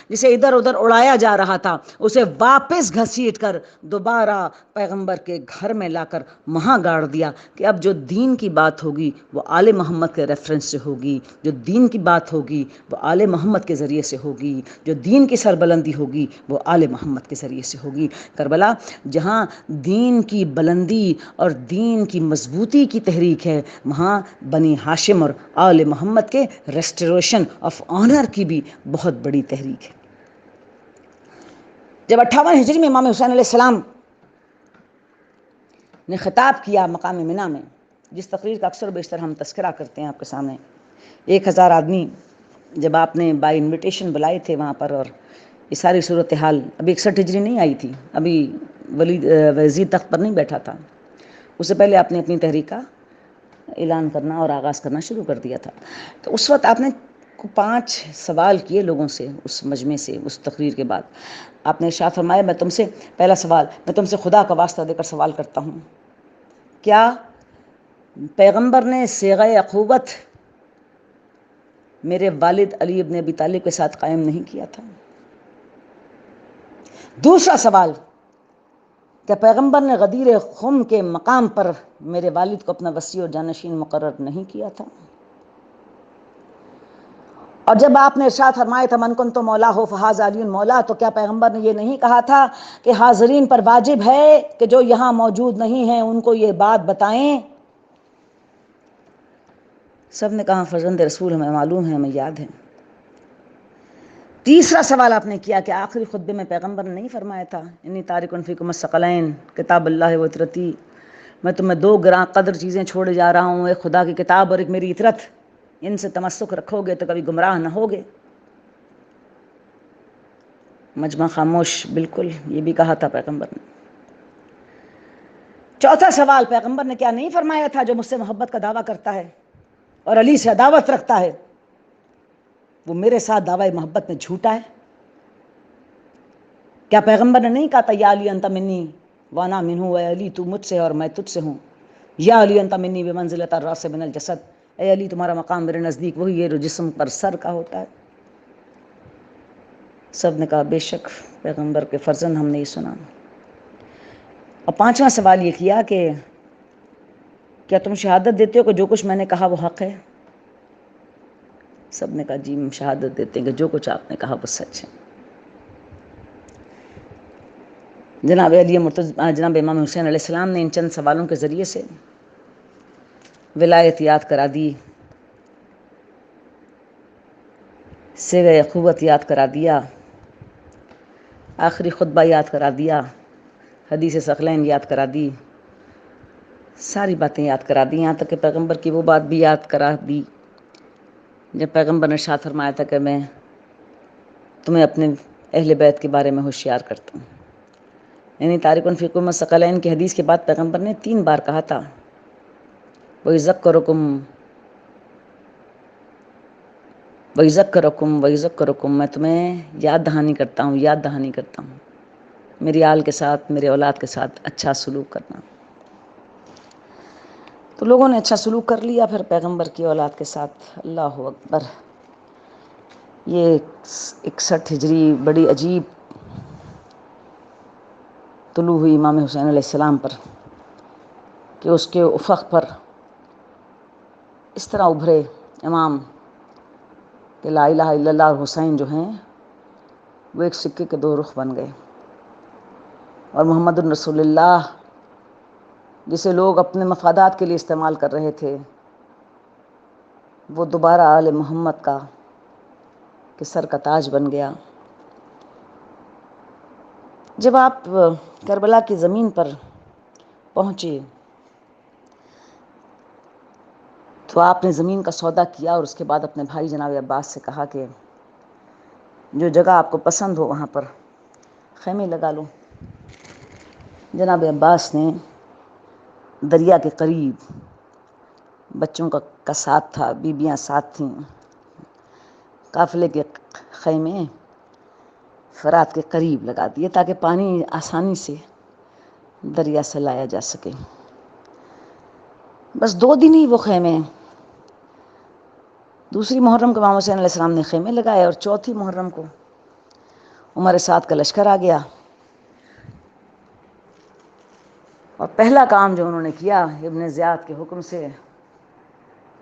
جسے ادھر ادھر اڑایا جا رہا تھا، اسے واپس گھسیٹ کر دوبارہ پیغمبر کے گھر میں لا کر وہاں گاڑ دیا کہ اب جو دین کی بات ہوگی وہ آل محمد کے ریفرنس سے ہوگی، جو دین کی بات ہوگی وہ آل محمد کے ذریعے سے ہوگی، جو دین کی سربلندی ہوگی وہ آل محمد کے ذریعے سے ہوگی۔ کربلا جہاں دین کی بلندی اور دین کی مضبوطی کی تحریک ہے، وہاں بنی ہاشم اور آل محمد کے ریسٹوریشن آف آنر کی بھی بہت بڑی تحریک ہے۔ جب 58 ہجری میں امام حسین علیہ السلام نے خطاب کیا مقام منی میں، جس تقریر کا اکثر و بیشتر ہم تذکرہ کرتے ہیں آپ کے سامنے، 1000 آدمی جب آپ نے بائی انویٹیشن بلائے تھے وہاں پر، اور یہ ساری صورتحال ابھی 61 ہجری نہیں آئی تھی، ابھی یزید تخت پر نہیں بیٹھا تھا، اس سے پہلے آپ نے اپنی تحریک کا اعلان کرنا اور آغاز کرنا شروع کر دیا تھا۔ تو اس وقت آپ نے 5 سوال کیے لوگوں سے، اس مجمع سے، اس تقریر کے بعد آپ نے ارشاد فرمایا، میں تم سے پہلا سوال، میں تم سے خدا کا واسطہ دے کر سوال کرتا ہوں، کیا پیغمبر نے صیغہ اخوت میرے والد علی ابن ابی طالب کے ساتھ قائم نہیں کیا تھا؟ دوسرا سوال، کیا پیغمبر نے غدیر خم کے مقام پر میرے والد کو اپنا وصی اور جانشین مقرر نہیں کیا تھا؟ اور جب آپ نے ارشاد فرمایا تھا من کنت مولا ہو فہذا علی مولا، تو کیا پیغمبر نے یہ نہیں کہا تھا کہ حاضرین پر واجب ہے کہ جو یہاں موجود نہیں ہیں ان کو یہ بات بتائیں؟ سب نے کہا فرزند رسول ہمیں معلوم ہے، ہمیں یاد ہے۔ تیسرا سوال آپ نے کیا کہ آخری خطبے میں پیغمبر نے نہیں فرمایا تھا انی تارک فیکم الثقلین کتاب اللہ و عطرتی، میں تمہیں 2 گراں قدر چیزیں چھوڑے جا رہا ہوں، ایک خدا کی کتاب اور ایک میری عطرت، ان سے تمسک رکھو گے تو کبھی گمراہ نہ ہوگے۔ مجمع خاموش، بالکل یہ بھی کہا تھا پیغمبر نے۔ چوتھا سوال، پیغمبر نے کیا نہیں فرمایا تھا جو مجھ سے محبت کا دعویٰ کرتا ہے اور علی سے عداوت رکھتا ہے وہ میرے ساتھ دعوی محبت میں جھوٹا ہے؟ کیا پیغمبر نے نہیں کہا تھا یا علی انت منی وانا منہ، اے علی تو مجھ سے اور میں تجھ سے ہوں، یا علی انت منی بمنزلۃ الراس من الجسد، اے علی تمہارا مقام میرے نزدیک وہی ہے جو جسم پر سر کا ہوتا ہے؟ سب نے کہا بے شک پیغمبر کے فرزند، ہم نے یہ سنا۔ اور 5واں سوال یہ کیا کہ کیا تم شہادت دیتے ہو کہ جو کچھ میں نے کہا وہ حق ہے؟ سب نے کہا جی ہم شہادت دیتے ہیں کہ جو کچھ آپ نے کہا وہ سچ ہے۔ جناب جناب امام حسین علیہ السلام نے ان چند سوالوں کے ذریعے سے ولایت یاد کرا دی، صیغہ اخوت یاد کرا دیا، آخری خطبہ یاد کرا دیا، حدیث ثقلین یاد کرا دی، ساری باتیں یاد کرا دی، یہاں تک کہ پیغمبر کی وہ بات بھی یاد کرا دی جب پیغمبر نے ارشاد فرمایا تھا کہ میں تمہیں اپنے اہل بیت کے بارے میں ہوشیار کرتا ہوں۔ یعنی تارکٌ فیکم الثقلین کی حدیث کے بعد پیغمبر نے 3 بار کہا تھا وَيُذَكِّرُكُمْ وَيُذَكِّرُكُمْ وَيُذَكِّرُكُمْ، میں تمہیں یاد دہانی کرتا ہوں، یاد دہانی کرتا ہوں، میری آل کے ساتھ، میرے اولاد کے ساتھ اچھا سلوک کرنا۔ تو لوگوں نے اچھا سلوک کر لیا پھر پیغمبر کی اولاد کے ساتھ۔ اللہ اکبر۔ یہ 61 ہجری بڑی عجیب طلوع ہوئی امام حسین علیہ السلام پر کہ اس کے افق پر اس طرح ابھرے امام کہ لا الہ الا اللہ اور حسین جو ہیں وہ ایک سکے کے 2 رخ بن گئے، اور محمد الرسول اللہ جسے لوگ اپنے مفادات کے لیے استعمال کر رہے تھے وہ دوبارہ آل محمد کا کہ سر کا تاج بن گیا۔ جب آپ کربلا کی زمین پر پہنچے تو آپ نے زمین کا سودا کیا اور اس کے بعد اپنے بھائی جناب عباس سے کہا کہ جو جگہ آپ کو پسند ہو وہاں پر خیمے لگا لو۔ جناب عباس نے دریا کے قریب، بچوں کا ساتھ تھا، بیبیاں ساتھ تھیں، قافلے کے خیمے فرات کے قریب لگا دیے تاکہ پانی آسانی سے دریا سے لایا جا سکے۔ بس 2 دن ہی وہ خیمے دوسری محرم کو امام حسین علیہ السلام نے خیمے لگائے اور چوتھی محرم کو عمر سعد کا لشکر آ گیا، اور پہلا کام جو انہوں نے کیا ابن زیاد کے حکم سے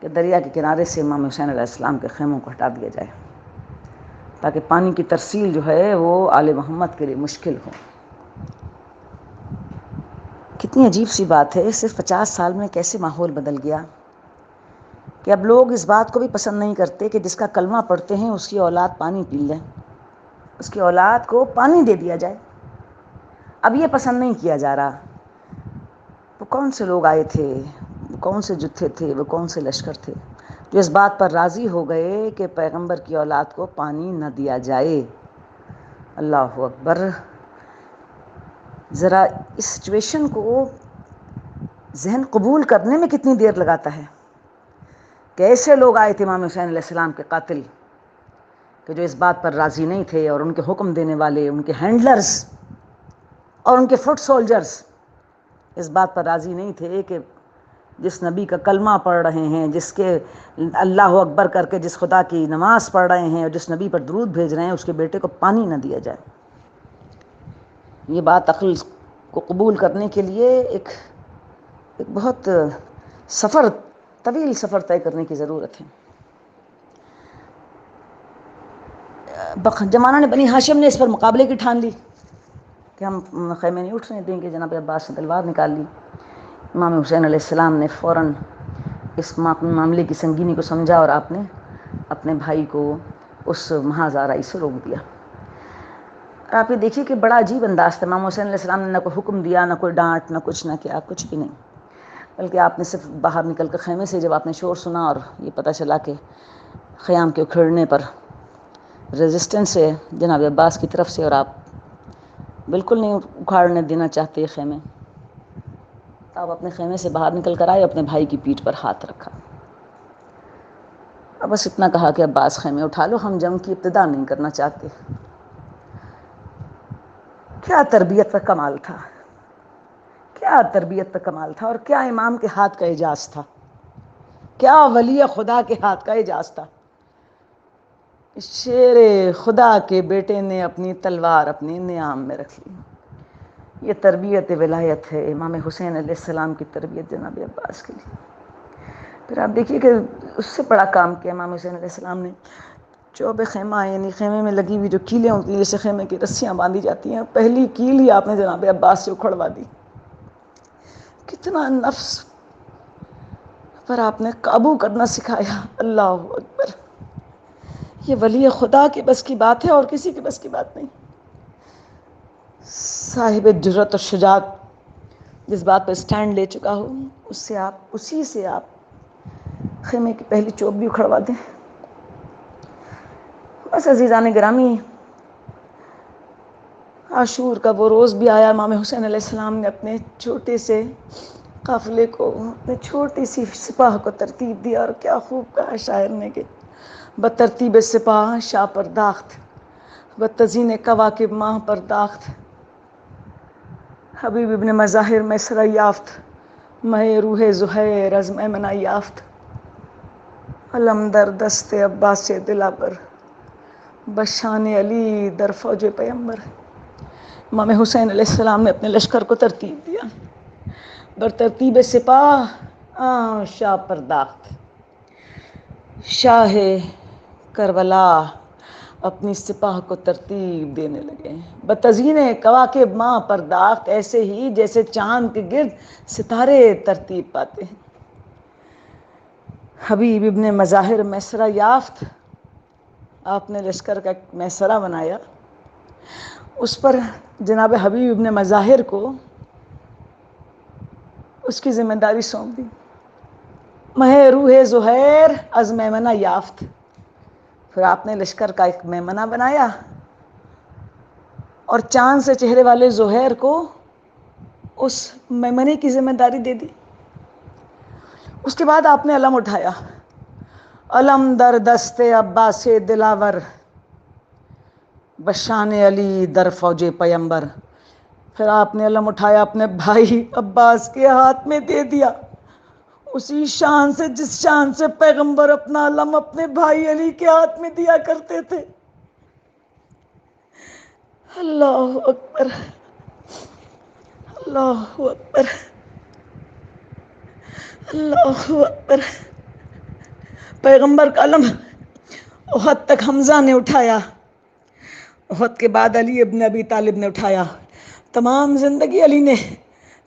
کہ دریا کے کنارے سے امام حسین علیہ السلام کے خیموں کو ہٹا دیا جائے تاکہ پانی کی ترسیل جو ہے وہ آل محمد کے لیے مشکل ہو۔ کتنی عجیب سی بات ہے، صرف 50 سال میں کیسے ماحول بدل گیا کہ اب لوگ اس بات کو بھی پسند نہیں کرتے کہ جس کا کلمہ پڑھتے ہیں اس کی اولاد پانی پی لیں، اس کی اولاد کو پانی دے دیا جائے۔ اب یہ پسند نہیں کیا جا رہا۔ وہ کون سے لوگ آئے تھے، وہ کون سے جتھے تھے، وہ کون سے لشکر تھے جو اس بات پر راضی ہو گئے کہ پیغمبر کی اولاد کو پانی نہ دیا جائے؟ اللہ اکبر! ذرا اس سچویشن کو ذہن قبول کرنے میں کتنی دیر لگاتا ہے کہ ایسے لوگ آئے تھے امام حسین علیہ السلام کے قاتل کہ جو اس بات پر راضی نہیں تھے، اور ان کے حکم دینے والے، ان کے ہینڈلرز اور ان کے فٹ سولجرز اس بات پر راضی نہیں تھے کہ جس نبی کا کلمہ پڑھ رہے ہیں، جس کے اللہ اکبر کر کے جس خدا کی نماز پڑھ رہے ہیں اور جس نبی پر درود بھیج رہے ہیں، اس کے بیٹے کو پانی نہ دیا جائے۔ یہ بات عقل کو قبول کرنے کے لیے ایک بہت طویل سفر طے کرنے کی ضرورت ہے۔ جمانہ بنی ہاشم نے اس پر مقابلے کی ٹھان لی کہ ہم خیمے نہیں اٹھنے دیں گے۔ جناب عباس نے تلوار نکال لی۔ امام حسین علیہ السلام نے فوراً اس معاملے کی سنگینی کو سمجھا اور آپ نے اپنے بھائی کو اس محاذ آرائی سے روک دیا۔ آپ یہ دیکھیے کہ بڑا عجیب انداز تھا۔ امام حسین علیہ السلام نے نہ کوئی حکم دیا، نہ کوئی ڈانٹ، نہ کچھ، نہ کیا، کچھ بھی نہیں، بلکہ آپ نے صرف باہر نکل کر خیمے سے جب آپ نے شور سنا اور یہ پتہ چلا کہ خیام کے اکھڑنے پر ریزسٹنس ہے جناب عباس کی طرف سے اور آپ بالکل نہیں اکھاڑنے دینا چاہتے خیمے، تو آپ اپنے خیمے سے باہر نکل کر آئے، اپنے بھائی کی پیٹھ پر ہاتھ رکھا اور بس اتنا کہا کہ عباس خیمے اٹھا لو، ہم جنگ کی ابتدا نہیں کرنا چاہتے۔ کیا تربیت کا کمال تھا، کیا تربیت کا کمال تھا، اور کیا امام کے ہاتھ کا اعجاز تھا، کیا ولی خدا کے ہاتھ کا اعجاز تھا۔ شیر خدا کے بیٹے نے اپنی تلوار اپنے نیام میں رکھ لی۔ یہ تربیت ولایت ہے، امام حسین علیہ السلام کی تربیت جناب عباس کے لیے۔ پھر آپ دیکھیے کہ اس سے بڑا کام کیا امام حسین علیہ السلام نے۔ چوب خیمہ، یعنی خیمے میں لگی ہوئی جو کیلیں ہوتی ہیں جیسے خیمے کی رسیاں باندھی جاتی ہیں، پہلی کیل ہی آپ نے جناب عباس سے اکھڑوا دی۔ کتنا نفس پر آپ نے قابو کرنا سکھایا۔ اللہ اکبر! یہ ولی خدا کے بس کی بات ہے اور کسی کے بس کی بات نہیں۔ صاحب جرأت اور شجاعت جس بات پہ اسٹینڈ لے چکا ہو، اسی سے آپ خیمے کی پہلی چوب بھی اکھڑوا دیں۔ بس عزیزان گرامی، عاشور کا وہ روز بھی آیا۔ امام حسین علیہ السلام نے اپنے چھوٹے سے قافلے کو، اپنے چھوٹی سی سپاہ کو ترتیب دیا، اور کیا خوب کہا شاعر نے کہ بترتیب سپاہ شاہ پرداخت، بتزئین کواکب ماہ پرداخت، حبیب ابن مظاہر میسرہ یافت، مہ روح زہیر از میمنہ یافت، علم در دست عباس دلاور، بشان علی در فوج پیمبر۔ امام حسین علیہ السلام نے اپنے لشکر کو ترتیب دیا، برترتیب سپاہ شاہ پرداخت۔ شاہ کربلا اپنی سپاہ کو ترتیب دینے لگے، بتزئین کواکب ماہ پرداخت، ایسے ہی جیسے چاند کے گرد ستارے ترتیب پاتے ہیں۔ حبیب ابن مظاہر میسرہ یافت، آپ نے لشکر کا ایک میسرہ بنایا، اس پر جناب حبیب ابن مظاہر کو اس کی ذمہ داری سونپ دی۔ مہ روح زہیر از میمنہ یافت، پھر آپ نے لشکر کا ایک میمنہ بنایا اور چاند سے چہرے والے زہیر کو اس میمنے کی ذمہ داری دے دی۔ اس کے بعد آپ نے علم اٹھایا، علم در دست عباس دلاور، بشان علی در فوج پیمبر۔ پھر آپ نے علم اٹھایا، اپنے بھائی عباس کے ہاتھ میں دے دیا، اسی شان سے جس شان سے پیغمبر اپنا علم اپنے بھائی علی کے ہاتھ میں دیا کرتے تھے۔ اللہ اکبر، اللہ اکبر، اللہ اکبر۔ پیغمبر کا علم احد تک حمزہ نے اٹھایا، احد کے بعد علی ابن ابی طالب نے اٹھایا، تمام زندگی علی نے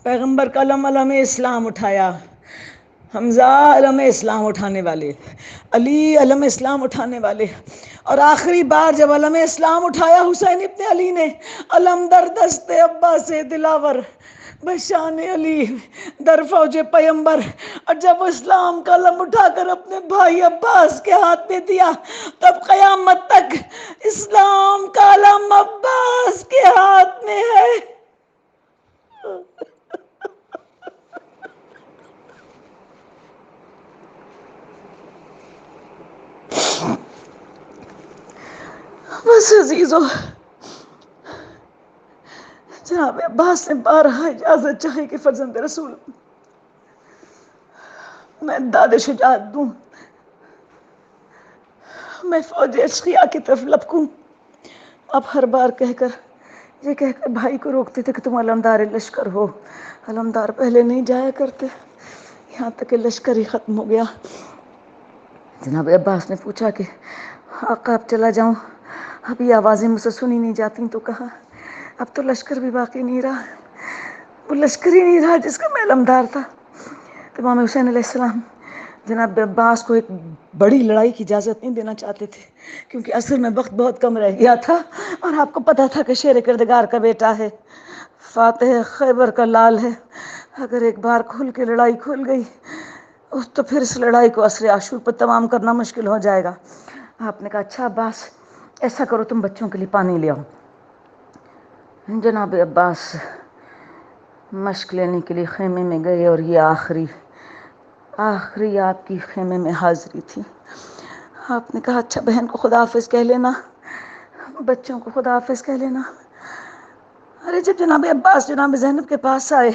پیغمبر کا علم، علم اسلام اٹھایا۔ حمزہ علم اسلام اٹھانے والے، علی علم اسلام اٹھانے والے، اور آخری بار جب علم اسلام اٹھایا حسین ابن علی نے، علم در دست عباس دلاور بشان علی در فوج پیمبر، اور جب اسلام کا علم اٹھا کر اپنے بھائی عباس کے ہاتھ میں دیا، تب قیامت تک اسلام کا علم عباس کے ہاتھ میں ہے۔ بس عزیزو، جناب عباس نے بارہا اجازت چاہی کہ فرزند رسول میں داد شجاعت دوں، میں فوج اشقیاء کی طرف لپکوں۔ اب ہر بار کہہ کر یہ کہہ کر بھائی کو روکتے تھے کہ تم علمدار لشکر ہو، علمدار پہلے نہیں جایا کرتے، یہاں تک کہ لشکر ہی ختم ہو گیا۔ جناب عباس نے پوچھا کہ آقا اب چلا جاؤں؟ اب یہ آوازیں مجھ سے سنی نہیں جاتی، تو کہا اب تو لشکر بھی باقی نہیں رہا، وہ لشکر ہی نہیں رہا جس کا میں علمدار تھا۔ تو امام حسین علیہ السلام جناب عباس کو ایک بڑی لڑائی کی اجازت نہیں دینا چاہتے تھے، کیونکہ اصل میں وقت بہت کم رہ گیا تھا، اور آپ کو پتا تھا کہ شیر کردگار کا بیٹا ہے، فاتح خیبر کا لال ہے، اگر ایک بار کھل کے لڑائی کھل گئی تو پھر اس لڑائی کو عصر عاشور پر تمام کرنا مشکل ہو جائے گا۔ آپ نے کہا اچھا عباس ایسا کرو، تم بچوں کے لیے پانی لے آؤ۔ جناب عباس مشق لینے کے لیے خیمے میں گئے، اور یہ آخری آپ کی خیمے میں حاضری تھی۔ آپ نے کہا اچھا بہن کو خدا حافظ کہہ لینا، بچوں کو خدا حافظ کہہ لینا۔ ارے جب جناب عباس جناب زینب کے پاس آئے،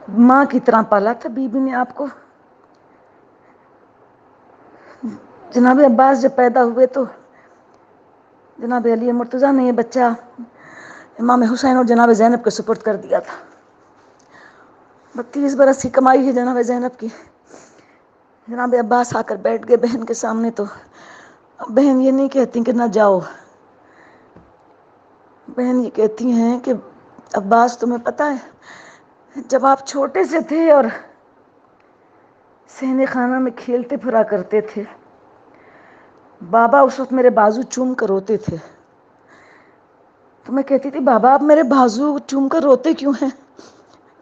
ماں کی طرح پالا تھا بی بی نے آپ کو۔ جناب عباس جب پیدا ہوئے تو جناب علی مرتضیٰ نے یہ بچہ امام حسین اور جناب زینب کے سپرد کر دیا تھا۔ 32 برس کی کمائی ہے جناب زینب کی۔ جناب عباس آ کر بیٹھ گئے بہن کے سامنے، تو بہن یہ نہیں کہتی کہ نہ جاؤ، بہن یہ کہتی ہیں کہ عباس تمہیں پتہ ہے جب آپ چھوٹے سے تھے اور صحن خانہ میں کھیلتے پھرا کرتے تھے، بابا اس وقت میرے بازو چوم کر روتے تھے، تو میں کہتی تھی بابا آپ میرے بازو چوم کر روتے کیوں ہیں؟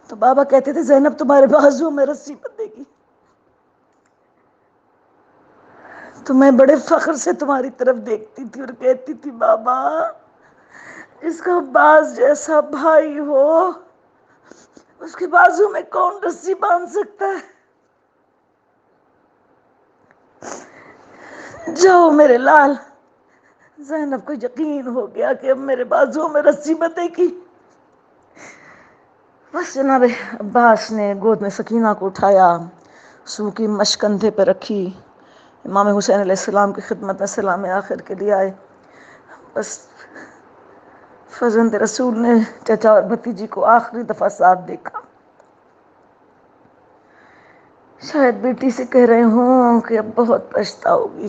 تو بابا کہتے تھے زینب تمہارے بازو میں رسی بندھے گی، تو میں بڑے فخر سے تمہاری طرف دیکھتی تھی اور کہتی تھی بابا جس کا عباس جیسا بھائی ہو اس کے بازو میں کون رسی باندھ سکتا ہے؟ جاؤ میرے لال۔ زینب کو یقین ہو گیا کہ اب میرے بازو میں رسی بندھے گی۔ بس جناب عباس نے گود میں سکینہ کو اٹھایا، سو کی مشق کندھے پہ رکھی، امام حسین علیہ السلام کی خدمت میں سلام آخر کے لیے آئے۔ بس فرزند رسول نے چچا اور بھتیجی کو آخری دفعہ ساتھ دیکھا، شاید بیٹی سے کہہ رہے ہوں کہ اب بہت پچھتاؤ گی،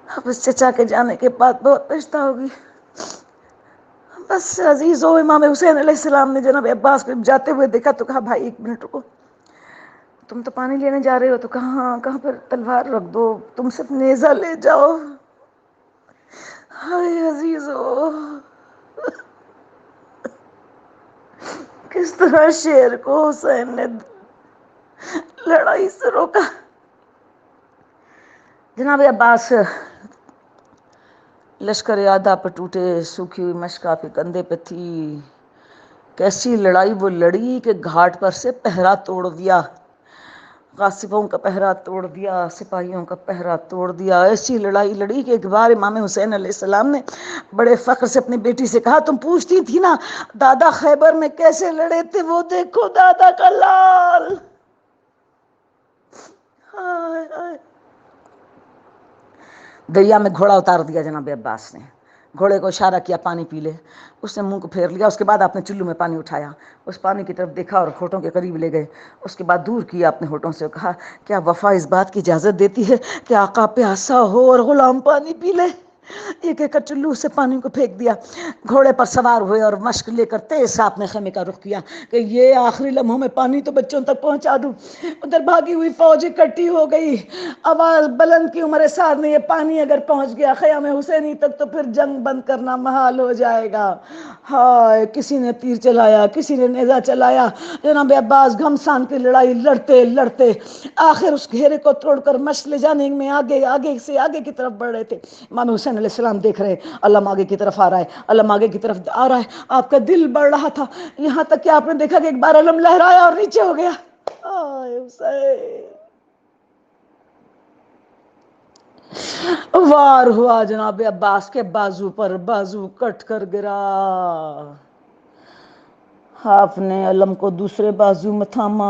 اب اس چچا کے جانے کے بعد بہت پچھتاؤ گی۔ بس عزیزو، امام حسین علیہ السلام نے جناب عباس کو جاتے ہوئے دیکھا تو کہا بھائی ایک منٹ رکو، تم تو پانی لینے جا رہے ہو؟ تو کہا ہاں۔ کہاں پر؟ تلوار رکھ دو، تم صرف نیزہ لے جاؤ۔ ہائے عزیزو، کس طرح شیر کو حسین نے لڑائی سے روکا۔ جناب عباس لشکر آدھا پر ٹوٹے، سوکھی ہوئی مشق آپ کے کندھے پہ تھی، کیسی لڑائی وہ لڑی کہ گھاٹ پر سے پہرا توڑ دیا، غاصبوں کا پہرا توڑ دیا، سپاہیوں کا پہرا توڑ دیا. ایسی لڑائی لڑی کہ ایک بار امام حسین علیہ السلام نے بڑے فخر سے اپنی بیٹی سے کہا تم پوچھتی تھی نا دادا خیبر میں کیسے لڑے تھے، وہ دیکھو دادا کا لال. ہائے ہائے. دریا میں گھوڑا اتار دیا جناب عباس نے، گھوڑے کو اشارہ کیا پانی پی لے، اس نے منہ کو پھیر لیا. اس کے بعد آپ نے چلو میں پانی اٹھایا، اس پانی کی طرف دیکھا اور ہونٹوں کے قریب لے گئے. اس کے بعد دور کیا اپنے ہونٹوں سے، کہا کیا وفا اس بات کی اجازت دیتی ہے کہ آقا پیاسا ہو اور غلام پانی پی لے؟ ایک ایک چلو سے پانی کو پھینک دیا. گھوڑے پر سوار ہوئے اور مشک لے کر تیز سے آپ نے خیمے کا رخ کیا کہ یہ آخری لمحوں میں پانی تو بچوں تک پہنچا دوں. ادھر بھاگی ہوئی فوج اکٹھی ہو گئی، آواز بلند کی عمر سعد نے یہ پانی اگر پہنچ گیا خیام حسینی تک تو پھر جنگ بند کرنا محال ہو جائے گا. ہائے. کسی نے تیر چلایا، کسی نے نیزہ چلایا. جناب عباس گھمسان کی لڑائی لڑتے لڑتے آخر اس گھیرے کو توڑ کر مشق لے جانے میں آگے آگے سے آگے کی طرف بڑھ رہے تھے. امام حسین علیہ السلام دیکھ رہے علم آگے کی طرف آ رہا ہے، علم آگے کی طرف آ رہا ہے. آپ کا دل بڑھ رہا تھا، یہاں تک کہ آپ نے دیکھا کہ ایک بار علم لہرایا اور نیچے ہو گیا. آئے حسین. وار ہوا جناب عباس کے بازو پر، بازو کٹ کر گرا. آپ نے علم کو دوسرے بازو میں تھاما،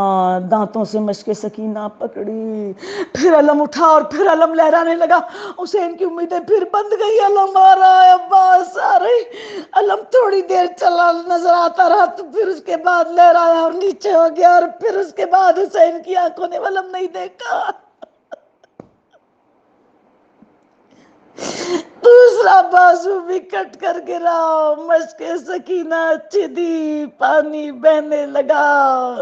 دانتوں سے مشک سکینہ پکڑی، پھر علم اٹھا اور پھر علم لہرانے لگا. حسین کی امیدیں پھر بند گئی. علم آ رہا ہے، عباس آ رہی. علم تھوڑی دیر چلا نظر آتا رہا تو پھر اس کے بعد لہرایا اور نیچے ہو گیا، اور پھر اس کے بعد حسین کی آنکھوں نے علم نہیں دیکھا. دوسرا بازو بھی کٹ کر گرا، مشک سکینہ چدی، پانی بہنے لگا.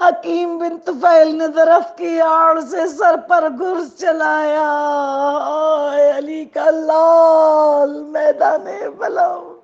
حکیم بن طفیل نے درخت کی آڑ سے سر پر گرز چلایا. علی کا لال میدان بلم.